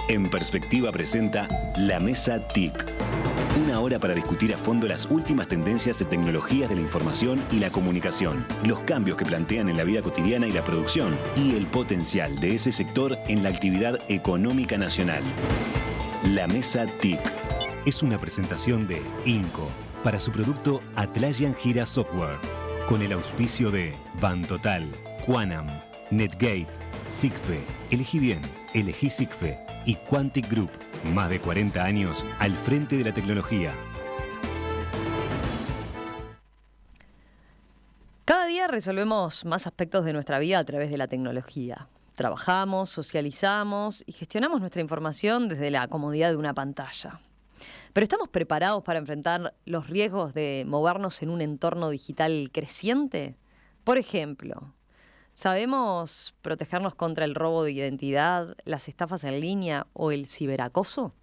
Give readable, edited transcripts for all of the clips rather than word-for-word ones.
En Perspectiva presenta La Mesa TIC. Una hora para discutir a fondo las últimas tendencias de tecnologías de la información y la comunicación, los cambios que plantean en la vida cotidiana y la producción, y el potencial de ese sector en la actividad económica nacional. La Mesa TIC es una presentación de INCO para su producto Atlassian Gira Software, con el auspicio de Bantotal, Quanam, Netgate, SIGFE, elegí bien, elegí SIGFE y Quantic Group. Más de 40 años al frente de la tecnología. Cada día resolvemos más aspectos de nuestra vida a través de la tecnología. Trabajamos, socializamos y gestionamos nuestra información desde la comodidad de una pantalla. ¿Pero estamos preparados para enfrentar los riesgos de movernos en un entorno digital creciente? Por ejemplo, ¿sabemos protegernos contra el robo de identidad, las estafas en línea o el ciberacoso?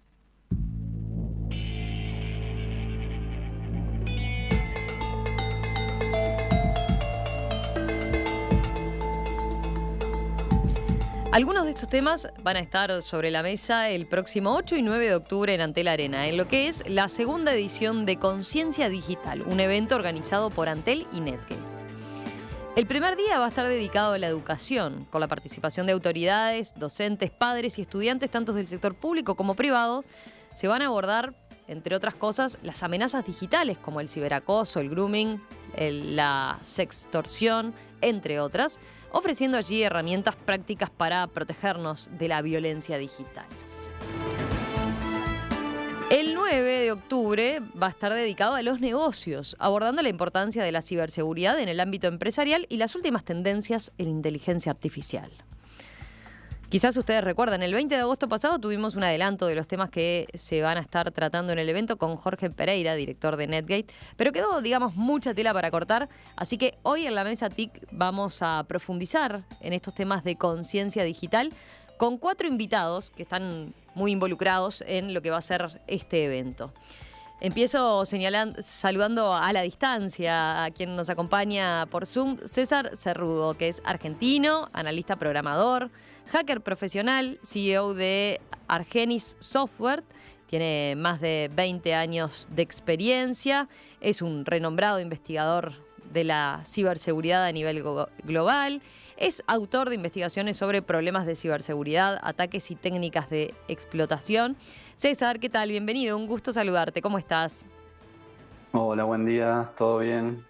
Algunos de estos temas van a estar sobre la mesa el próximo 8 y 9 de octubre en Antel Arena, en lo que es la segunda edición de Conciencia Digital, un evento organizado por Antel y Netgate. El primer día va a estar dedicado a la educación, con la participación de autoridades, docentes, padres y estudiantes, tanto del sector público como privado. Se van a abordar, entre otras cosas, las amenazas digitales, como el ciberacoso, el grooming, la sextorsión, entre otras, ofreciendo allí herramientas prácticas para protegernos de la violencia digital. El 9 de octubre va a estar dedicado a los negocios, abordando la importancia de la ciberseguridad en el ámbito empresarial y las últimas tendencias en inteligencia artificial. Quizás ustedes recuerdan, el 20 de agosto pasado tuvimos un adelanto de los temas que se van a estar tratando en el evento con Jorge Pereira, director de Netgate, pero quedó, mucha tela para cortar, así que hoy en la Mesa TIC vamos a profundizar en estos temas de conciencia digital con 4 invitados que están muy involucrados en lo que va a ser este evento. Empiezo saludando a la distancia a quien nos acompaña por Zoom, César Cerrudo, que es argentino, analista programador, hacker profesional, CEO de Argenis Software, tiene más de 20 años de experiencia, es un renombrado investigador de la ciberseguridad a nivel global, es autor de investigaciones sobre problemas de ciberseguridad, ataques y técnicas de explotación. César, ¿qué tal? Bienvenido, un gusto saludarte. ¿Cómo estás? Hola, buen día, ¿todo bien?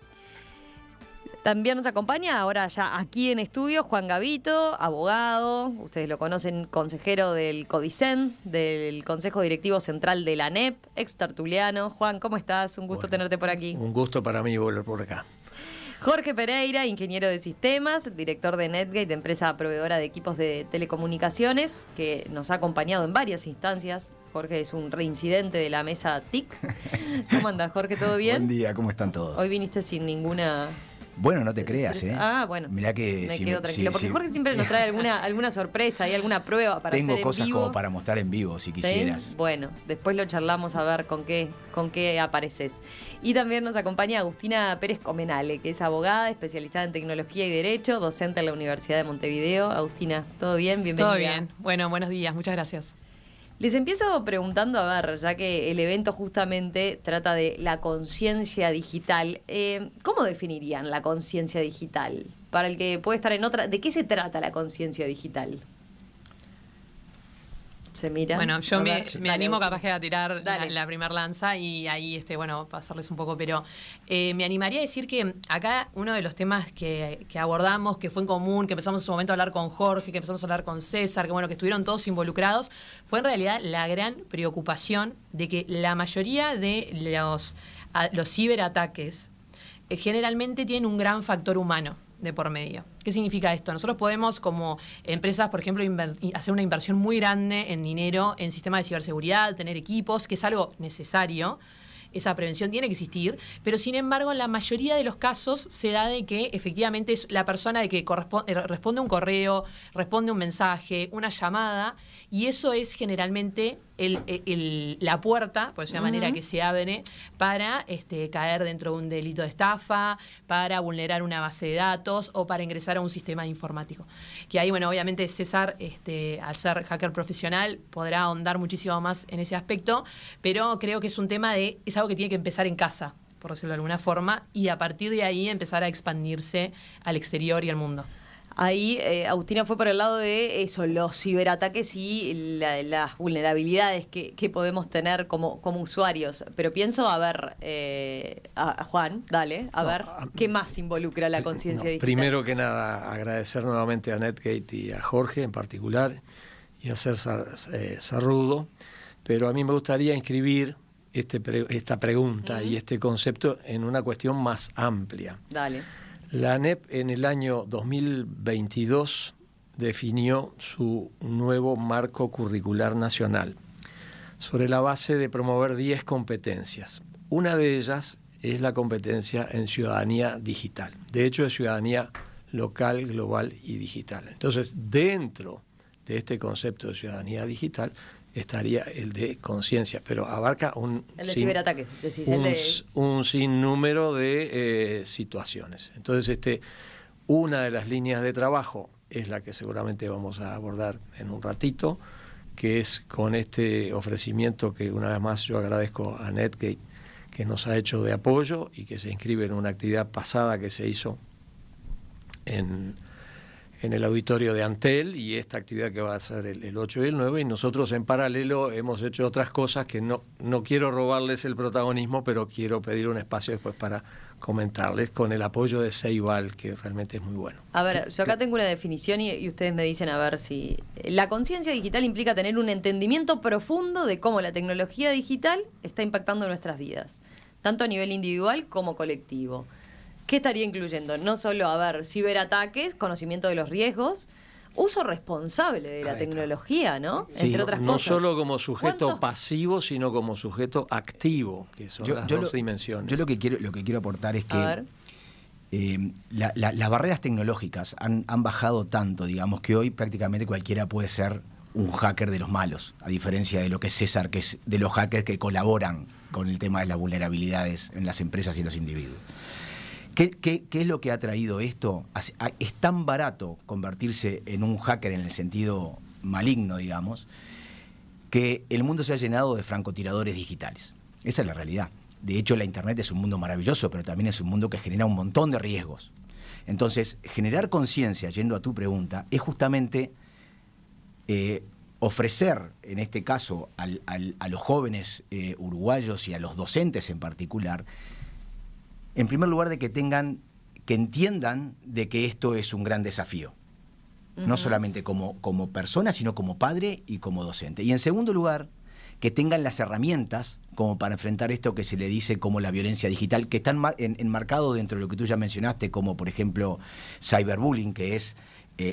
También nos acompaña ahora ya aquí en estudio Juan Gavito, abogado, ustedes lo conocen, consejero del CODICEN, del Consejo Directivo Central de la ANEP, ex tertuliano. Juan, ¿cómo estás? Un gusto tenerte por aquí. Un gusto para mí volver por acá. Jorge Pereira, ingeniero de sistemas, director de Netgate, empresa proveedora de equipos de telecomunicaciones, que nos ha acompañado en varias instancias. Jorge es un reincidente de la Mesa TIC. ¿Cómo andas, Jorge? ¿Todo bien? Buen día, ¿cómo están todos? Hoy viniste sin ninguna... Bueno, no te creas, ¿eh? Ah, bueno. Mirá que me quedo tranquilo, porque Jorge siempre nos trae alguna sorpresa y alguna prueba para hacer en vivo. Tengo cosas como para mostrar en vivo, si quisieras. ¿Sí? Bueno, después lo charlamos a ver con qué apareces. Y también nos acompaña Agustina Pérez Comenale, que es abogada especializada en tecnología y derecho, docente en la Universidad de Montevideo. Agustina, ¿todo bien? Bienvenida. Todo bien. Bueno, buenos días, muchas gracias. Les empiezo preguntando, a ver, ya que el evento justamente trata de la conciencia digital, ¿cómo definirían la conciencia digital? Para el que puede estar en otra, ¿de qué se trata la conciencia digital? Se mira. Bueno, yo me animo capaz que a tirar la primer lanza y ahí, pasarles un poco, pero me animaría a decir que acá uno de los temas que abordamos, que fue en común, que empezamos en su momento a hablar con Jorge, que empezamos a hablar con César, que estuvieron todos involucrados, fue en realidad la gran preocupación de que la mayoría de los ciberataques generalmente tienen un gran factor humano de por medio. ¿Qué significa esto? Nosotros podemos, como empresas, por ejemplo, hacer una inversión muy grande en dinero en sistemas de ciberseguridad, tener equipos, que es algo necesario, esa prevención tiene que existir, pero sin embargo en la mayoría de los casos se da de que efectivamente es la persona de que responde un correo, responde un mensaje, una llamada, y eso es generalmente la puerta, por decirlo de manera, que se abre para caer dentro de un delito de estafa, para vulnerar una base de datos o para ingresar a un sistema informático. Que ahí, bueno, obviamente César, al ser hacker profesional, podrá ahondar muchísimo más en ese aspecto, pero creo que es un tema es algo que tiene que empezar en casa, por decirlo de alguna forma, y a partir de ahí empezar a expandirse al exterior y al mundo. Ahí Agustina fue por el lado de eso, los ciberataques y las vulnerabilidades que podemos tener como usuarios. Pero pienso, a ver, a Juan, dale, ver, ¿qué más involucra la conciencia digital? Primero que nada, agradecer nuevamente a Netgate y a Jorge en particular, y a César Cerrudo. Pero a mí me gustaría inscribir esta pregunta y este concepto en una cuestión más amplia. Dale. La ANEP en el año 2022 definió su nuevo marco curricular nacional sobre la base de promover 10 competencias. Una de ellas es la competencia en ciudadanía digital. De hecho, es ciudadanía local, global y digital. Entonces, dentro de este concepto de ciudadanía digital estaría el de conciencia, pero abarca un sinnúmero de situaciones. Entonces, una de las líneas de trabajo es la que seguramente vamos a abordar en un ratito, que es con este ofrecimiento que una vez más yo agradezco a Netgate, que nos ha hecho de apoyo y que se inscribe en una actividad pasada que se hizo en el auditorio de Antel, y esta actividad que va a ser el 8 y el 9, y nosotros en paralelo hemos hecho otras cosas que no quiero robarles el protagonismo, pero quiero pedir un espacio después para comentarles, con el apoyo de Ceibal, que realmente es muy bueno. A ver, yo acá tengo una definición y ustedes me dicen a ver si... La conciencia digital implica tener un entendimiento profundo de cómo la tecnología digital está impactando nuestras vidas, tanto a nivel individual como colectivo. ¿Qué estaría incluyendo? No solo, ciberataques, conocimiento de los riesgos, uso responsable de la tecnología, ¿no? Sí, entre otras no cosas. No solo como sujeto pasivo, sino como sujeto activo, que son las dos dimensiones. Yo lo que quiero aportar es que las barreras tecnológicas han bajado tanto, digamos, que hoy prácticamente cualquiera puede ser un hacker de los malos, a diferencia de lo que es César, que es de los hackers que colaboran con el tema de las vulnerabilidades en las empresas y los individuos. ¿Qué es lo que ha traído esto? Es tan barato convertirse en un hacker en el sentido maligno, digamos, que el mundo se ha llenado de francotiradores digitales. Esa es la realidad. De hecho, la Internet es un mundo maravilloso, pero también es un mundo que genera un montón de riesgos. Entonces, generar conciencia, yendo a tu pregunta, es justamente ofrecer, en este caso, a los jóvenes uruguayos y a los docentes en particular, en primer lugar, de que entiendan de que esto es un gran desafío. No solamente como persona, sino como padre y como docente. Y en segundo lugar, que tengan las herramientas como para enfrentar esto que se le dice como la violencia digital, que está enmarcado dentro de lo que tú ya mencionaste, como por ejemplo cyberbullying, que es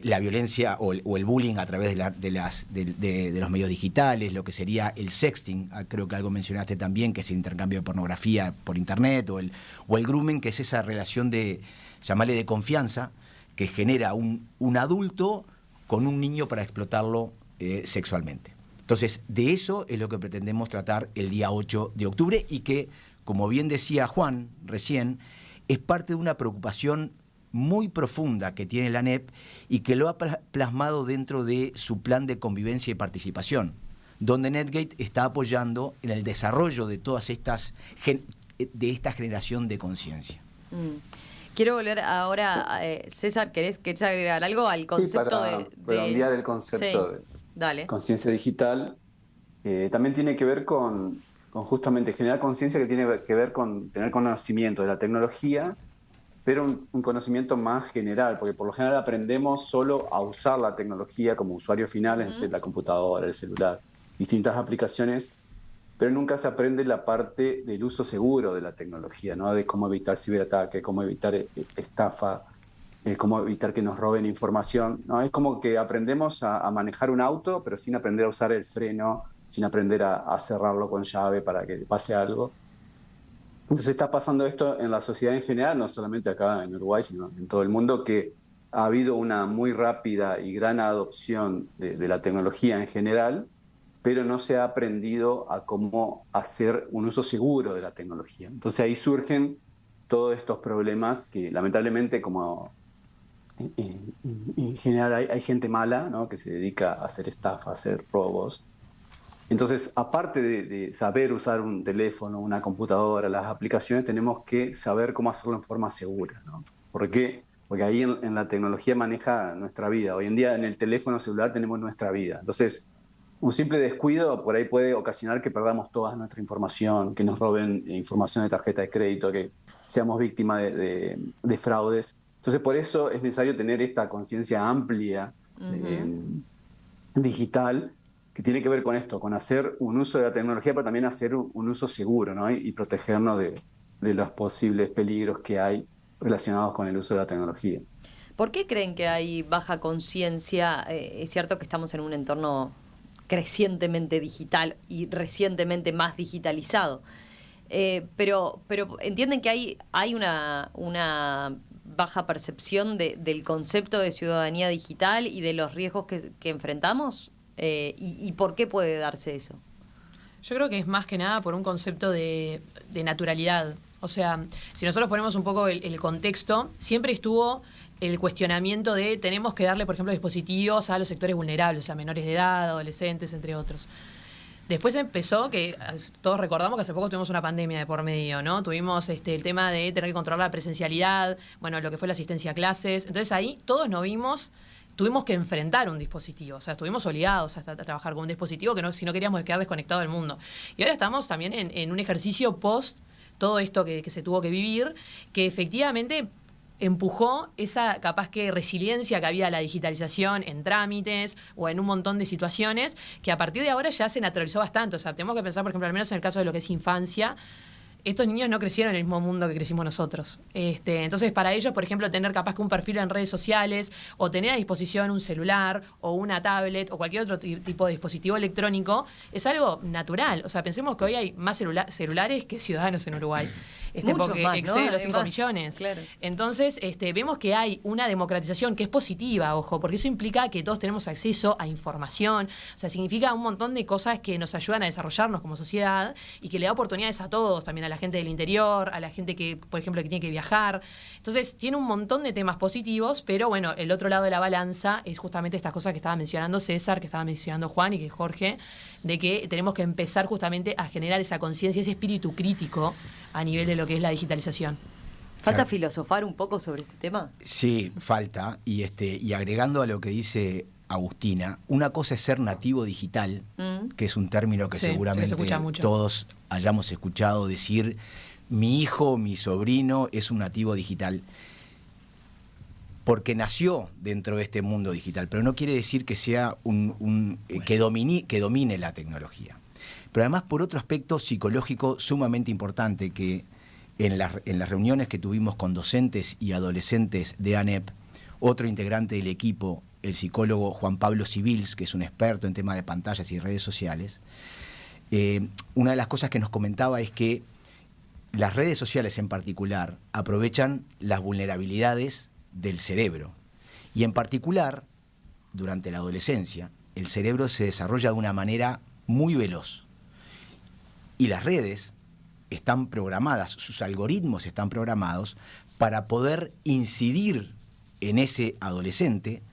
la violencia o el bullying a través de los medios digitales, lo que sería el sexting, creo que algo mencionaste también, que es el intercambio de pornografía por internet, o el grooming, que es esa relación llamarle de confianza, que genera un adulto con un niño para explotarlo sexualmente. Entonces, de eso es lo que pretendemos tratar el día 8 de octubre y que, como bien decía Juan recién, es parte de una preocupación muy profunda que tiene la ANEP y que lo ha plasmado dentro de su plan de convivencia y participación, donde Netgate está apoyando en el desarrollo de todas esta generación de conciencia. Quiero volver ahora, César, ¿querés agregar algo al concepto para redondear el concepto de conciencia digital? También tiene que ver con justamente generar conciencia, que tiene que ver con tener conocimiento de la tecnología, pero un conocimiento más general, porque por lo general aprendemos solo a usar la tecnología como usuarios finales, es decir, la computadora, el celular, distintas aplicaciones, pero nunca se aprende la parte del uso seguro de la tecnología, ¿no? De cómo evitar ciberataque, cómo evitar estafa, cómo evitar que nos roben información, ¿no? Es como que aprendemos a manejar un auto, pero sin aprender a usar el freno, sin aprender a cerrarlo con llave para que pase algo. Entonces está pasando esto en la sociedad en general, no solamente acá en Uruguay, sino en todo el mundo, que ha habido una muy rápida y gran adopción de la tecnología en general, pero no se ha aprendido a cómo hacer un uso seguro de la tecnología. Entonces ahí surgen todos estos problemas que lamentablemente, como en general hay gente mala, ¿no?, que se dedica a hacer estafa, a hacer robos. Entonces, aparte de saber usar un teléfono, una computadora, las aplicaciones, tenemos que saber cómo hacerlo en forma segura, ¿no? ¿Por qué? Porque ahí en la tecnología maneja nuestra vida. Hoy en día en el teléfono celular tenemos nuestra vida. Entonces, un simple descuido por ahí puede ocasionar que perdamos toda nuestra información, que nos roben información de tarjeta de crédito, que seamos víctimas de fraudes. Entonces, por eso es necesario tener esta conciencia amplia digital, que tiene que ver con esto, con hacer un uso de la tecnología, pero también hacer un uso seguro, ¿no? Y protegernos de los posibles peligros que hay relacionados con el uso de la tecnología. ¿Por qué creen que hay baja conciencia? Es cierto que estamos en un entorno crecientemente digital y recientemente más digitalizado, pero entienden que hay una baja percepción del concepto de ciudadanía digital y de los riesgos que enfrentamos. ¿Y por qué puede darse eso? Yo creo que es más que nada por un concepto de naturalidad. O sea, si nosotros ponemos un poco el contexto, siempre estuvo el cuestionamiento de tenemos que darle, por ejemplo, dispositivos a los sectores vulnerables, a menores de edad, adolescentes, entre otros. Después empezó, que todos recordamos que hace poco tuvimos una pandemia de por medio, ¿no? Tuvimos el tema de tener que controlar la presencialidad, bueno, lo que fue la asistencia a clases. Entonces ahí todos nos vimos, tuvimos que enfrentar un dispositivo, o sea, estuvimos obligados a trabajar con un dispositivo que si no queríamos quedar desconectados del mundo. Y ahora estamos también en un ejercicio post todo esto que se tuvo que vivir, que efectivamente empujó esa capaz que resiliencia que había a la digitalización en trámites o en un montón de situaciones que a partir de ahora ya se naturalizó bastante. O sea, tenemos que pensar, por ejemplo, al menos en el caso de lo que es infancia, estos niños no crecieron en el mismo mundo que crecimos nosotros. Entonces, para ellos, por ejemplo, tener capaz que un perfil en redes sociales o tener a disposición un celular o una tablet o cualquier otro tipo de dispositivo electrónico es algo natural. O sea, pensemos que hoy hay más celulares que ciudadanos en Uruguay. Porque más, excede, ¿no?, los 5 Además, millones. Claro. Entonces, vemos que hay una democratización que es positiva, ojo, porque eso implica que todos tenemos acceso a información. O sea, significa un montón de cosas que nos ayudan a desarrollarnos como sociedad y que le da oportunidades a todos, también a la gente del interior, a la gente que, por ejemplo, que tiene que viajar. Entonces, tiene un montón de temas positivos, pero bueno, el otro lado de la balanza es justamente estas cosas que estaba mencionando César, que estaba mencionando Juan y que Jorge, de que tenemos que empezar justamente a generar esa conciencia, ese espíritu crítico a nivel de lo que es la digitalización. ¿Falta filosofar un poco sobre este tema? Sí, falta. Y agregando a lo que dice Agustina, una cosa es ser nativo digital, que es un término que seguramente todos hayamos escuchado decir, mi hijo, mi sobrino es un nativo digital, porque nació dentro de este mundo digital, pero no quiere decir que sea que domine la tecnología. Pero además, por otro aspecto psicológico sumamente importante, que en las reuniones que tuvimos con docentes y adolescentes de ANEP, otro integrante del equipo, el psicólogo Juan Pablo Civils, que es un experto en temas de pantallas y redes sociales, una de las cosas que nos comentaba es que las redes sociales en particular aprovechan las vulnerabilidades del cerebro. Y en particular, durante la adolescencia, el cerebro se desarrolla de una manera muy veloz. Y las redes están programadas, sus algoritmos están programados para poder incidir en ese adolescente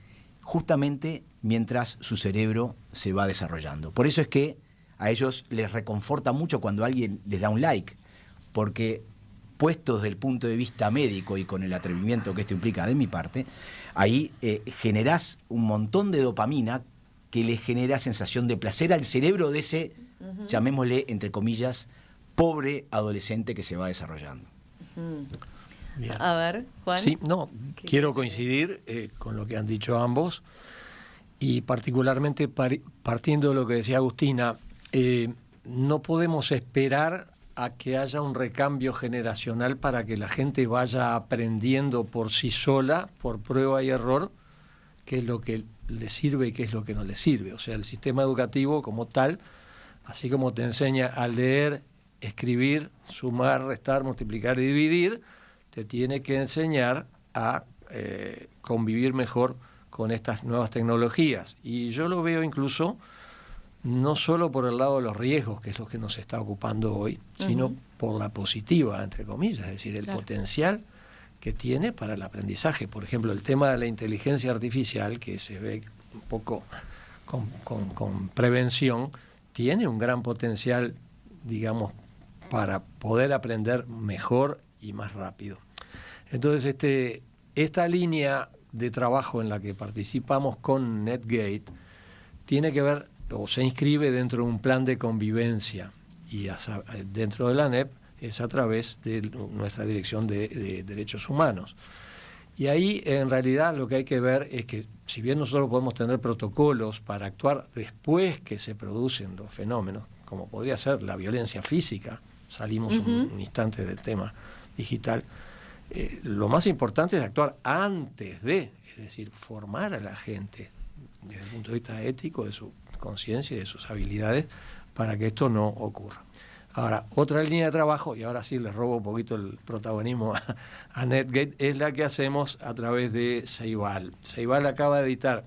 justamente mientras su cerebro se va desarrollando. Por eso es que a ellos les reconforta mucho cuando alguien les da un like, porque puestos desde el punto de vista médico y con el atrevimiento que esto implica de mi parte, ahí generás un montón de dopamina que le genera sensación de placer al cerebro de ese, llamémosle, entre comillas, pobre adolescente que se va desarrollando. Bien. A ver, Juan. Sí, quiero coincidir con lo que han dicho ambos y particularmente partiendo de lo que decía Agustina, no podemos esperar a que haya un recambio generacional para que la gente vaya aprendiendo por sí sola, por prueba y error, qué es lo que le sirve y qué es lo que no le sirve. O sea, el sistema educativo como tal, así como te enseña a leer escribir, sumar, restar, multiplicar y dividir, te tiene que enseñar a convivir mejor con estas nuevas tecnologías. Y yo lo veo incluso no solo por el lado de los riesgos, que es lo que nos está ocupando hoy, sino por la positiva, entre comillas, es decir, el potencial que tiene para el aprendizaje. Por ejemplo, el tema de la inteligencia artificial, que se ve un poco con prevención, tiene un gran potencial, digamos, para poder aprender mejor y más rápido. Entonces, esta línea de trabajo en la que participamos con Netgate tiene que ver, o se inscribe dentro de un plan de convivencia, y dentro de la ANEP es a través de nuestra Dirección de Derechos Humanos. Y ahí, en realidad, lo que hay que ver es que, si bien nosotros podemos tener protocolos para actuar después que se producen los fenómenos, como podría ser la violencia física, salimos un instante del tema digital, lo más importante es actuar antes de, es decir, formar a la gente desde el punto de vista ético, de su conciencia y de sus habilidades, para que esto no ocurra. Ahora, otra línea de trabajo, y ahora sí les robo un poquito el protagonismo a Netgate, es la que hacemos a través de Ceibal. Ceibal acaba de editar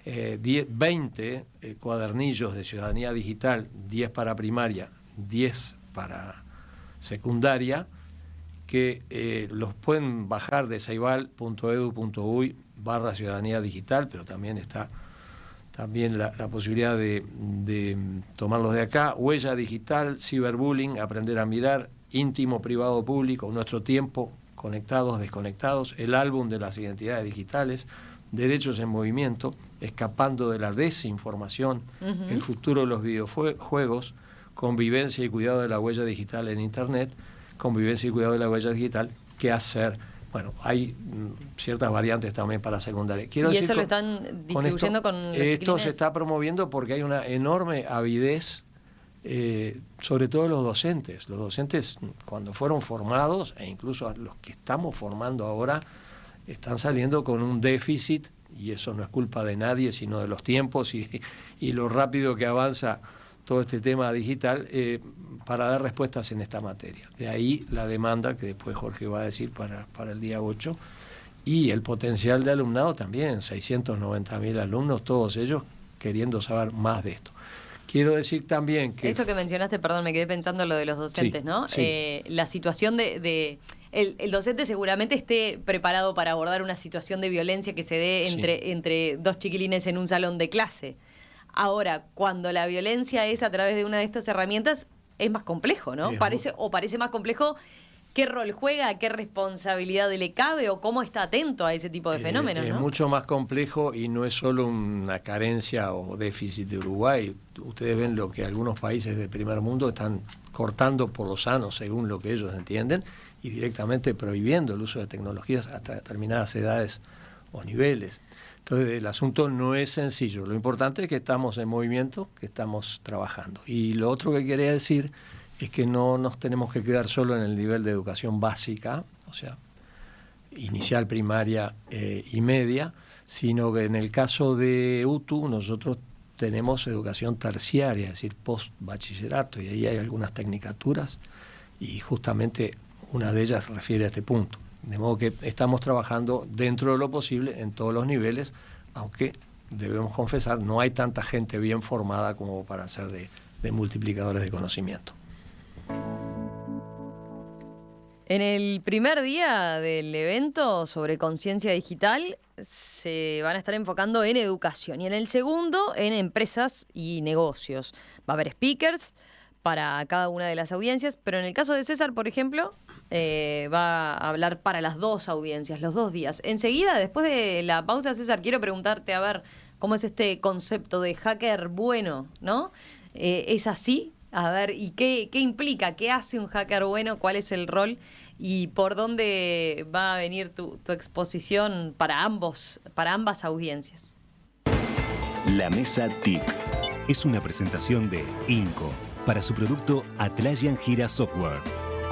20 cuadernillos de ciudadanía digital, 10 para primaria, 10 para secundaria, que los pueden bajar de ceibal.edu.uy/ciudadanía digital, pero también está la posibilidad de tomarlos de acá. Huella digital, ciberbullying, aprender a mirar, íntimo, privado, público, nuestro tiempo, conectados, desconectados, el álbum de las identidades digitales, derechos en movimiento, escapando de la desinformación, el futuro de los videojuegos, convivencia y cuidado de la huella digital en Internet, convivencia y cuidado de la huella digital, qué hacer. Bueno, hay ciertas variantes también para secundaria. ¿Y eso lo están distribuyendo con los chiquilines? Esto se está promoviendo porque hay una enorme avidez, sobre todo los docentes. Los docentes, cuando fueron formados, e incluso los que estamos formando ahora, están saliendo con un déficit, y eso no es culpa de nadie, sino de los tiempos y lo rápido que avanza todo este tema digital, para dar respuestas en esta materia. De ahí la demanda, que después Jorge va a decir, para el día 8, y el potencial de alumnado también, 690.000 alumnos, todos ellos queriendo saber más de esto. Quiero decir también que... Eso que mencionaste, perdón, me quedé pensando en lo de los docentes, sí, ¿no? Sí. La situación el docente seguramente esté preparado para abordar una situación de violencia que se dé entre dos chiquilines en un salón de clase. Ahora, cuando la violencia es a través de una de estas herramientas, es más complejo, ¿no? Parece más complejo qué rol juega, qué responsabilidad le cabe o cómo está atento a ese tipo de fenómenos, ¿no? Es mucho más complejo, y no es solo una carencia o déficit de Uruguay. Ustedes ven lo que algunos países del primer mundo están cortando por lo sano, según lo que ellos entienden, y directamente prohibiendo el uso de tecnologías hasta determinadas edades o niveles. Entonces, el asunto no es sencillo. Lo importante es que estamos en movimiento, que estamos trabajando. Y lo otro que quería decir es que no nos tenemos que quedar solo en el nivel de educación básica, o sea, inicial, primaria y media, sino que en el caso de UTU nosotros tenemos educación terciaria, es decir, post-bachillerato, y ahí hay algunas tecnicaturas, y justamente una de ellas refiere a este punto. De modo que estamos trabajando dentro de lo posible en todos los niveles, aunque debemos confesar, no hay tanta gente bien formada como para ser de multiplicadores de conocimiento. En el primer día del evento sobre conciencia digital se van a estar enfocando en educación, y en el segundo en empresas y negocios. Va a haber speakers para cada una de las audiencias, pero en el caso de César, por ejemplo, va a hablar para las dos audiencias, los 2 días. Enseguida, después de la pausa, César, quiero preguntarte, a ver, ¿cómo es este concepto de hacker bueno, ¿no? ¿Es así? A ver, ¿y qué implica? ¿Qué hace un hacker bueno? ¿Cuál es el rol? ¿Y por dónde va a venir tu exposición para ambas audiencias? La Mesa TIC es una presentación de INCO para su producto Atlassian Gira Software,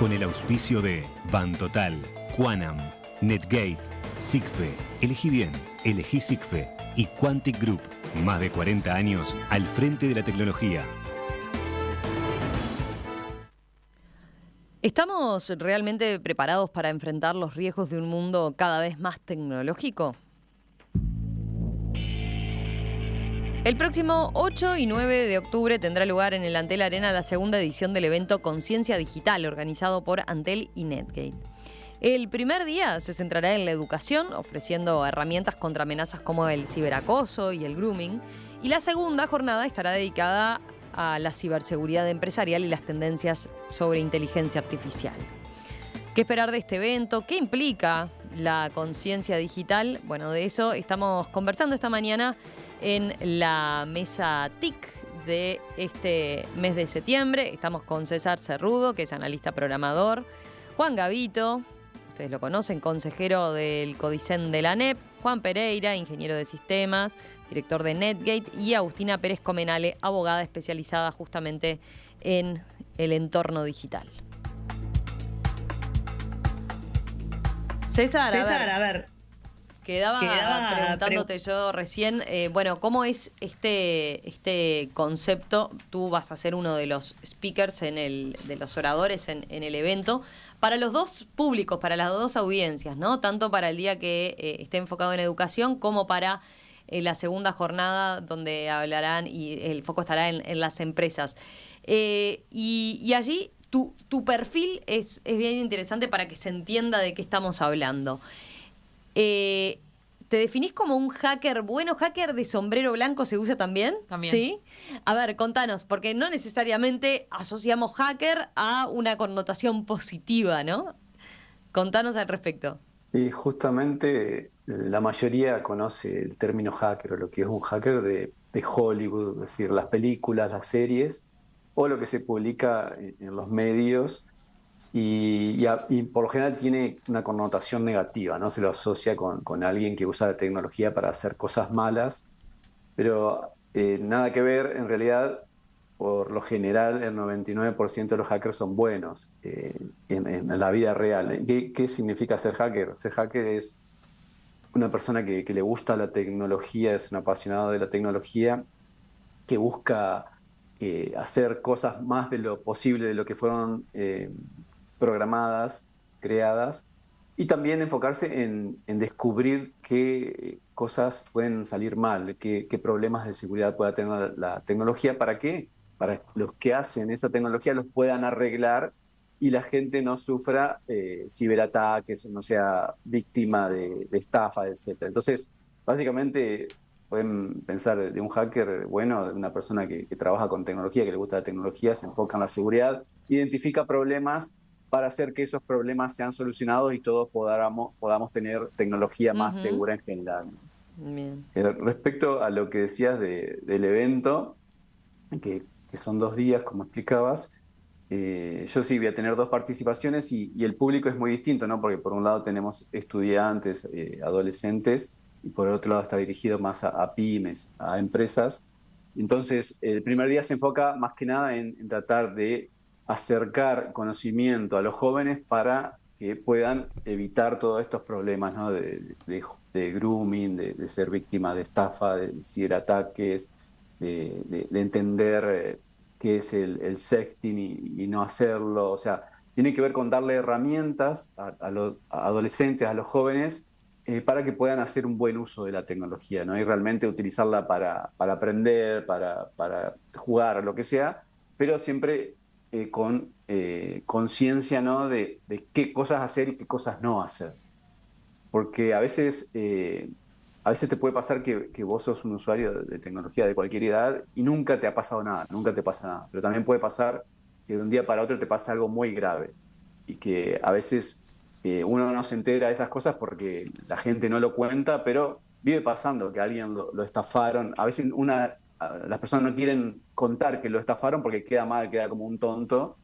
con el auspicio de Bantotal, Quanam, Netgate, SIGFE, Elegí Bien, Elegí SIGFE y Quantic Group. Más de 40 años al frente de la tecnología. ¿Estamos realmente preparados para enfrentar los riesgos de un mundo cada vez más tecnológico? El próximo 8 y 9 de octubre tendrá lugar en el Antel Arena la segunda edición del evento Conciencia Digital, organizado por Antel y Netgate. El primer día se centrará en la educación, ofreciendo herramientas contra amenazas como el ciberacoso y el grooming, y la segunda jornada estará dedicada a la ciberseguridad empresarial y las tendencias sobre inteligencia artificial. ¿Qué esperar de este evento? ¿Qué implica la conciencia digital? Bueno, de eso estamos conversando esta mañana en la mesa TIC de este mes de septiembre. Estamos con César Cerrudo, que es analista programador, Juan Gavito, ustedes lo conocen, consejero del Codicen de la ANEP, Juan Pereira, ingeniero de sistemas, director de Netgate, y Agustina Pérez Comenale, abogada especializada justamente en el entorno digital. César, a ver. Quedaba preguntándote yo recién, bueno, ¿cómo es este concepto? Tú vas a ser uno de los speakers, de los oradores en el evento, para los dos públicos, para las dos audiencias, ¿no? Tanto para el día que esté enfocado en educación como para la segunda jornada donde hablarán y el foco estará en las empresas. Y allí tu perfil es bien interesante para que se entienda de qué estamos hablando. ¿Te definís como un hacker bueno? ¿Hacker de sombrero blanco se usa también? También. ¿Sí? A ver, contanos, porque no necesariamente asociamos hacker a una connotación positiva, ¿no? Contanos al respecto. Y justamente la mayoría conoce el término hacker o lo que es un hacker de Hollywood, es decir, las películas, las series o lo que se publica en los medios. Y por lo general tiene una connotación negativa, ¿no? Se lo asocia con alguien que usa la tecnología para hacer cosas malas, pero nada que ver. En realidad, por lo general, el 99% de los hackers son buenos en la vida real. ¿Qué significa ser hacker? Ser hacker es una persona que le gusta la tecnología, es un apasionado de la tecnología, que busca hacer cosas más de lo posible, de lo que fueron programadas, creadas, y también enfocarse en descubrir qué cosas pueden salir mal, qué problemas de seguridad pueda tener la tecnología, para que para los que hacen esa tecnología los puedan arreglar y la gente no sufra ciberataques, no sea víctima de estafa, etc. Entonces, básicamente pueden pensar de un hacker bueno, de una persona que trabaja con tecnología, que le gusta la tecnología, se enfoca en la seguridad, identifica problemas para hacer que esos problemas sean solucionados y todos podamos tener tecnología más segura en general. Bien. Respecto a lo que decías del evento, que son 2 días, como explicabas, yo sí voy a tener 2 participaciones y el público es muy distinto, ¿no? Porque por un lado tenemos estudiantes, adolescentes, y por otro lado está dirigido más a pymes, a empresas. Entonces, el primer día se enfoca más que nada en tratar de acercar conocimiento a los jóvenes para que puedan evitar todos estos problemas, ¿no? de grooming, de ser víctima de estafa, de ciberataques, de entender qué es el sexting y no hacerlo. O sea, tiene que ver con darle herramientas a los adolescentes, a los jóvenes, para que puedan hacer un buen uso de la tecnología, ¿no? Y realmente utilizarla para aprender, para jugar, lo que sea, pero siempre con conciencia, ¿no? de qué cosas hacer y qué cosas no hacer. Porque a veces te puede pasar que vos sos un usuario de tecnología de cualquier edad y nunca te ha pasado nada, nunca te pasa nada. Pero también puede pasar que de un día para otro te pasa algo muy grave y que a veces uno no se entera de esas cosas porque la gente no lo cuenta, pero vive pasando que a alguien lo estafaron. A veces las personas no quieren contar que lo estafaron porque queda mal, queda como un tonto,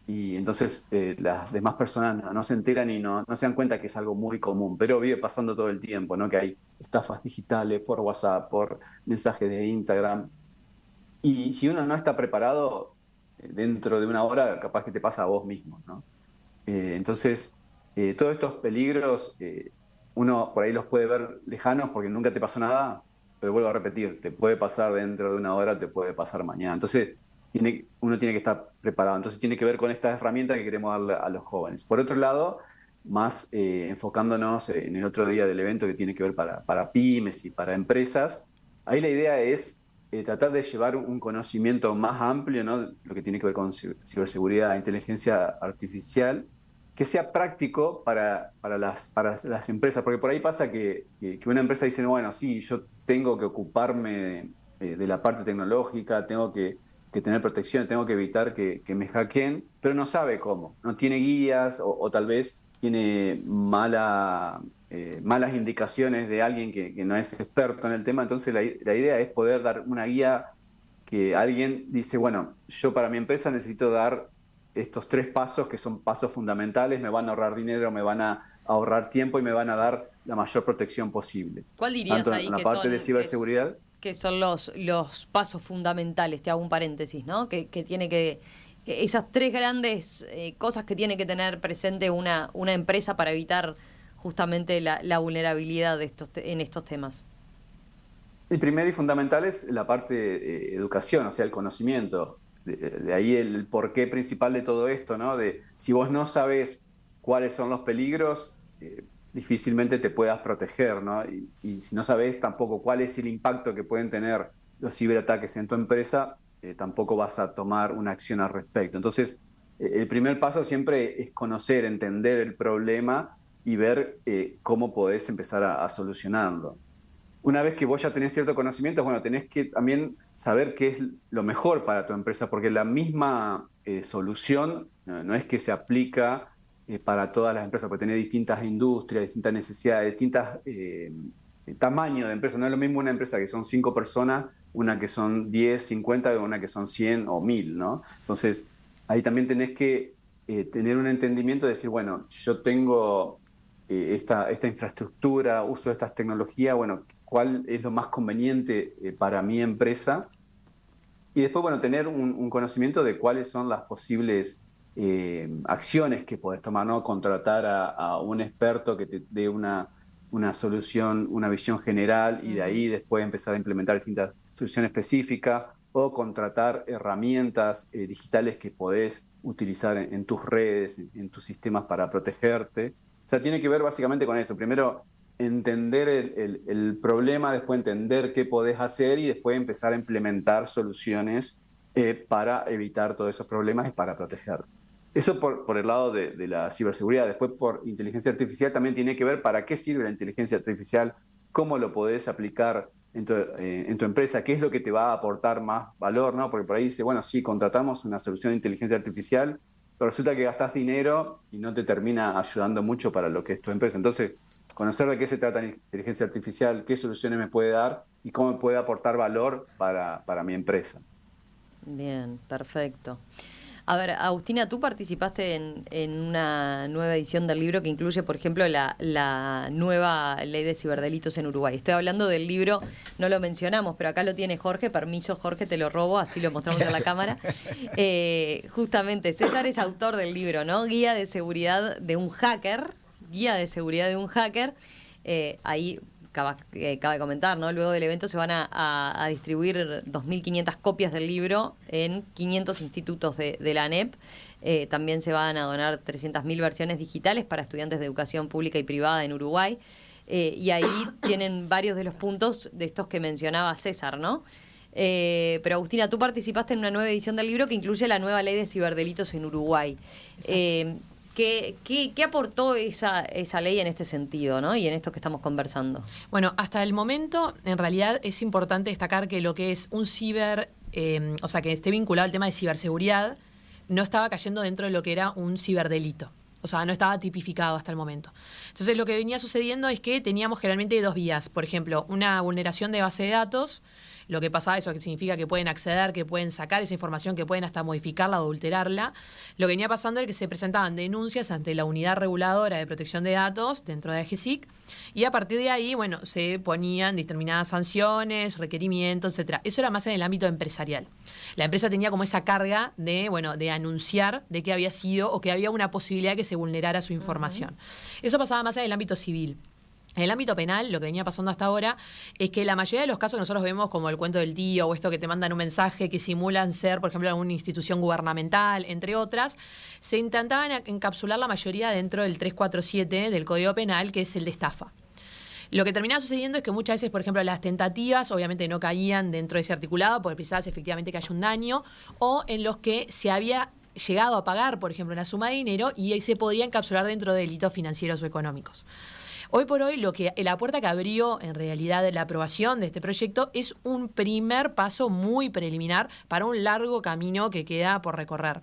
y entonces las demás personas no se enteran y no se dan cuenta que es algo muy común, pero vive pasando todo el tiempo, ¿no? Que hay estafas digitales por WhatsApp, por mensajes de Instagram, y si uno no está preparado, dentro de una hora capaz que te pasa a vos mismo, ¿no? Entonces, todos estos peligros, uno por ahí los puede ver lejanos porque nunca te pasó nada, pero vuelvo a repetir, te puede pasar dentro de una hora, te puede pasar mañana. Entonces, uno tiene que estar preparado. Entonces tiene que ver con esta herramienta que queremos darle a los jóvenes. Por otro lado, más enfocándonos en el otro día del evento que tiene que ver para pymes y para empresas, ahí la idea es tratar de llevar un conocimiento más amplio, ¿no? Lo que tiene que ver con ciberseguridad e inteligencia artificial, que sea práctico para las empresas, porque por ahí pasa que una empresa dice, bueno, sí, yo tengo que ocuparme de la parte tecnológica, tengo que tener protección, tengo que evitar que me hackeen, pero no sabe cómo, no tiene guías o tal vez tiene malas indicaciones de alguien que no es experto en el tema. Entonces la idea es poder dar una guía que alguien dice, bueno, yo para mi empresa necesito dar estos 3 pasos que son pasos fundamentales, me van a ahorrar dinero, me van a ahorrar tiempo y me van a dar la mayor protección posible. ¿Cuál dirías tanto ahí en la parte de ciberseguridad? Que son los pasos fundamentales, te hago un paréntesis, ¿no? Que tiene que... Esas 3 grandes cosas que tiene que tener presente una empresa para evitar justamente la vulnerabilidad en estos temas. El primero y fundamental es la parte de educación, o sea, el conocimiento. De ahí el porqué principal de todo esto, ¿no? De si vos no sabes cuáles son los peligros, difícilmente te puedas proteger, ¿no? Y si no sabes tampoco cuál es el impacto que pueden tener los ciberataques en tu empresa, tampoco vas a tomar una acción al respecto. Entonces, el primer paso siempre es conocer, entender el problema y ver cómo podés empezar a solucionarlo. Una vez que vos ya tenés cierto conocimiento, bueno, tenés que también saber qué es lo mejor para tu empresa, porque la misma solución no es que se aplica para todas las empresas, porque tenés distintas industrias, distintas necesidades, distintos tamaños de empresas. No es lo mismo una empresa que son 5 personas, una que son 10, 50, una que son 100 o 1000, ¿no? Entonces, ahí también tenés que tener un entendimiento de decir, bueno, yo tengo esta infraestructura, uso de estas tecnologías, bueno, cuál es lo más conveniente para mi empresa. Y después, bueno, tener un conocimiento de cuáles son las posibles acciones que podés tomar, ¿no? Contratar a un experto que te dé una solución, una visión general y de ahí después empezar a implementar distintas soluciones específicas o contratar herramientas digitales que podés utilizar en tus redes, en tus sistemas para protegerte. O sea, tiene que ver básicamente con eso. Primero, entender el problema, después entender qué podés hacer y después empezar a implementar soluciones para evitar todos esos problemas y para protegerte. Eso por el lado de la ciberseguridad. Después, por inteligencia artificial, también tiene que ver para qué sirve la inteligencia artificial, cómo lo podés aplicar en tu empresa, qué es lo que te va a aportar más valor, ¿no? Porque por ahí dice, bueno, sí, contratamos una solución de inteligencia artificial, pero resulta que gastás dinero y no te termina ayudando mucho para lo que es tu empresa. Entonces, conocer de qué se trata la inteligencia artificial, qué soluciones me puede dar y cómo me puede aportar valor para mi empresa. Bien, perfecto. A ver, Agustina, tú participaste en una nueva edición del libro que incluye, por ejemplo, la nueva ley de ciberdelitos en Uruguay. Estoy hablando del libro, no lo mencionamos, pero acá lo tiene Jorge. Permiso, Jorge, te lo robo, así lo mostramos en la cámara. Justamente, César es autor del libro, ¿no? Guía de seguridad de un hacker. Ahí cabe comentar, ¿no? Luego del evento se van a distribuir 2.500 copias del libro en 500 institutos de la ANEP. También se van a donar 300.000 versiones digitales para estudiantes de educación pública y privada en Uruguay. Y ahí tienen varios de los puntos de estos que mencionaba César, ¿no? Pero Agustina, tú participaste en una nueva edición del libro que incluye la nueva ley de ciberdelitos en Uruguay. ¿Qué aportó esa ley en este sentido, ¿no? Y en esto que estamos conversando? Bueno, hasta el momento, en realidad, es importante destacar que lo que es un o sea, que esté vinculado al tema de ciberseguridad, no estaba cayendo dentro de lo que era un ciberdelito. O sea, no estaba tipificado hasta el momento. Entonces, lo que venía sucediendo es que teníamos generalmente 2 vías. Por ejemplo, una vulneración de base de datos. Lo que pasa, eso significa que pueden acceder, que pueden sacar esa información, que pueden hasta modificarla o adulterarla. Lo que venía pasando es que se presentaban denuncias ante la Unidad Reguladora de Protección de Datos dentro de AGESIC y a partir de ahí, bueno, se ponían determinadas sanciones, requerimientos, etcétera. Eso era más en el ámbito empresarial. La empresa tenía como esa carga de anunciar de que había sido o que había una posibilidad de que se vulnerara su información. Eso pasaba más en el ámbito civil. En el ámbito penal, lo que venía pasando hasta ahora es que la mayoría de los casos que nosotros vemos, como el cuento del tío o esto que te mandan un mensaje que simulan ser, por ejemplo, alguna institución gubernamental, entre otras, se intentaban encapsular la mayoría dentro del 347 del Código Penal, que es el de estafa. Lo que terminaba sucediendo es que muchas veces, por ejemplo, las tentativas obviamente no caían dentro de ese articulado porque precisabas efectivamente que haya un daño, o en los que se había llegado a pagar, por ejemplo, una suma de dinero y ahí se podía encapsular dentro de delitos financieros o económicos. Hoy por hoy, la puerta que abrió en realidad la aprobación de este proyecto es un primer paso muy preliminar para un largo camino que queda por recorrer.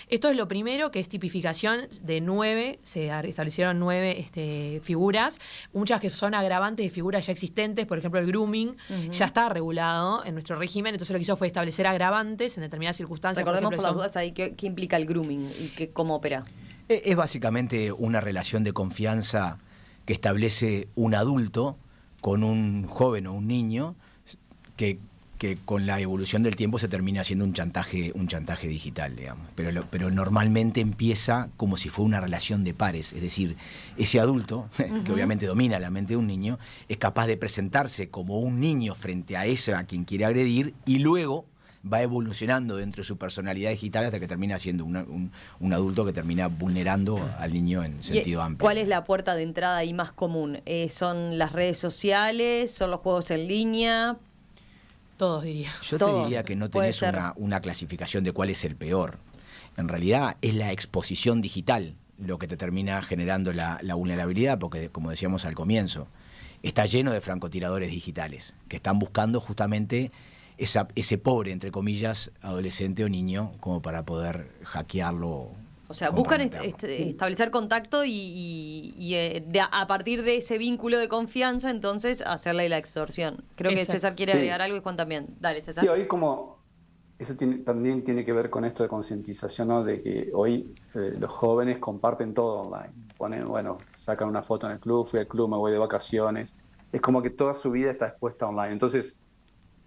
Esto es lo primero, que es tipificación de 9, se establecieron 9 figuras, muchas que son agravantes de figuras ya existentes, por ejemplo el grooming ya está regulado en nuestro régimen, entonces lo que hizo fue establecer agravantes en determinadas circunstancias. Recordemos por las dudas ahí qué implica el grooming y cómo opera. Es básicamente una relación de confianza que establece un adulto con un joven o un niño que con la evolución del tiempo se termina haciendo un chantaje digital, digamos. Pero normalmente empieza como si fuera una relación de pares, es decir, ese adulto, que obviamente domina la mente de un niño, es capaz de presentarse como un niño frente a ese a quien quiere agredir y luego va evolucionando dentro de su personalidad digital hasta que termina siendo un adulto que termina vulnerando al niño en sentido amplio. ¿Cuál es la puerta de entrada ahí más común? ¿Son las redes sociales? ¿Son los juegos en línea? Todos, diría. Yo te diría que no tenés una clasificación de cuál es el peor. En realidad es la exposición digital lo que te termina generando la vulnerabilidad, porque como decíamos al comienzo, está lleno de francotiradores digitales que están buscando justamente ese pobre, entre comillas, adolescente o niño, como para poder hackearlo. O sea, buscan establecer contacto y a partir de ese vínculo de confianza, entonces, hacerle la extorsión. Creo que César quiere agregar algo y Juan también. Dale, César. Sí, hoy como eso también tiene que ver con esto de concientización, ¿no? De que hoy los jóvenes comparten todo online. Sacan una foto en el club, fui al club, me voy de vacaciones. Es como que toda su vida está expuesta online. Entonces,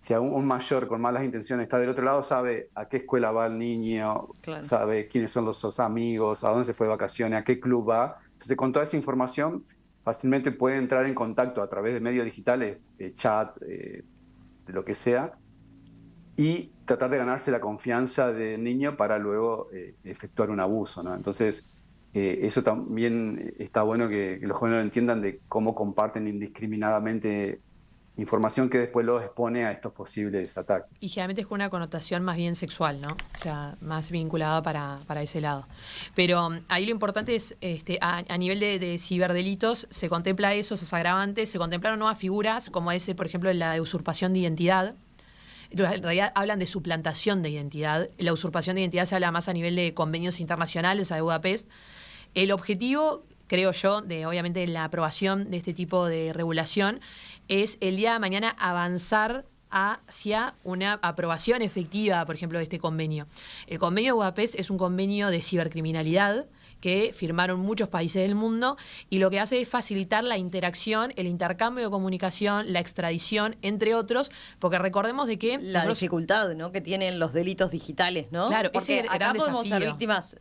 si un mayor con malas intenciones está del otro lado, sabe a qué escuela va el niño, claro, sabe quiénes son los amigos, a dónde se fue de vacaciones, a qué club va. Entonces, con toda esa información, fácilmente puede entrar en contacto a través de medios digitales, chat, de lo que sea, y tratar de ganarse la confianza del niño para luego efectuar un abuso, ¿no? Entonces, eso también está bueno que los jóvenes lo entiendan, de cómo comparten indiscriminadamente información que después los expone a estos posibles ataques. Y generalmente es con una connotación más bien sexual, ¿no? O sea, más vinculada para ese lado. Pero ahí lo importante es, a nivel de ciberdelitos, se contempla esos agravantes, se contemplaron nuevas figuras, como es, por ejemplo, la de usurpación de identidad. En realidad hablan de suplantación de identidad. La usurpación de identidad se habla más a nivel de convenios internacionales, a de Budapest. El objetivo, creo yo, obviamente la aprobación de este tipo de regulación, es el día de mañana avanzar hacia una aprobación efectiva, por ejemplo, de este convenio. El convenio de Budapest es un convenio de cibercriminalidad que firmaron muchos países del mundo y lo que hace es facilitar la interacción, el intercambio de comunicación, la extradición, entre otros, porque recordemos de que la dificultad, ¿no?, que tienen los delitos digitales, ¿no? Claro, porque ese acá podemos ser víctimas.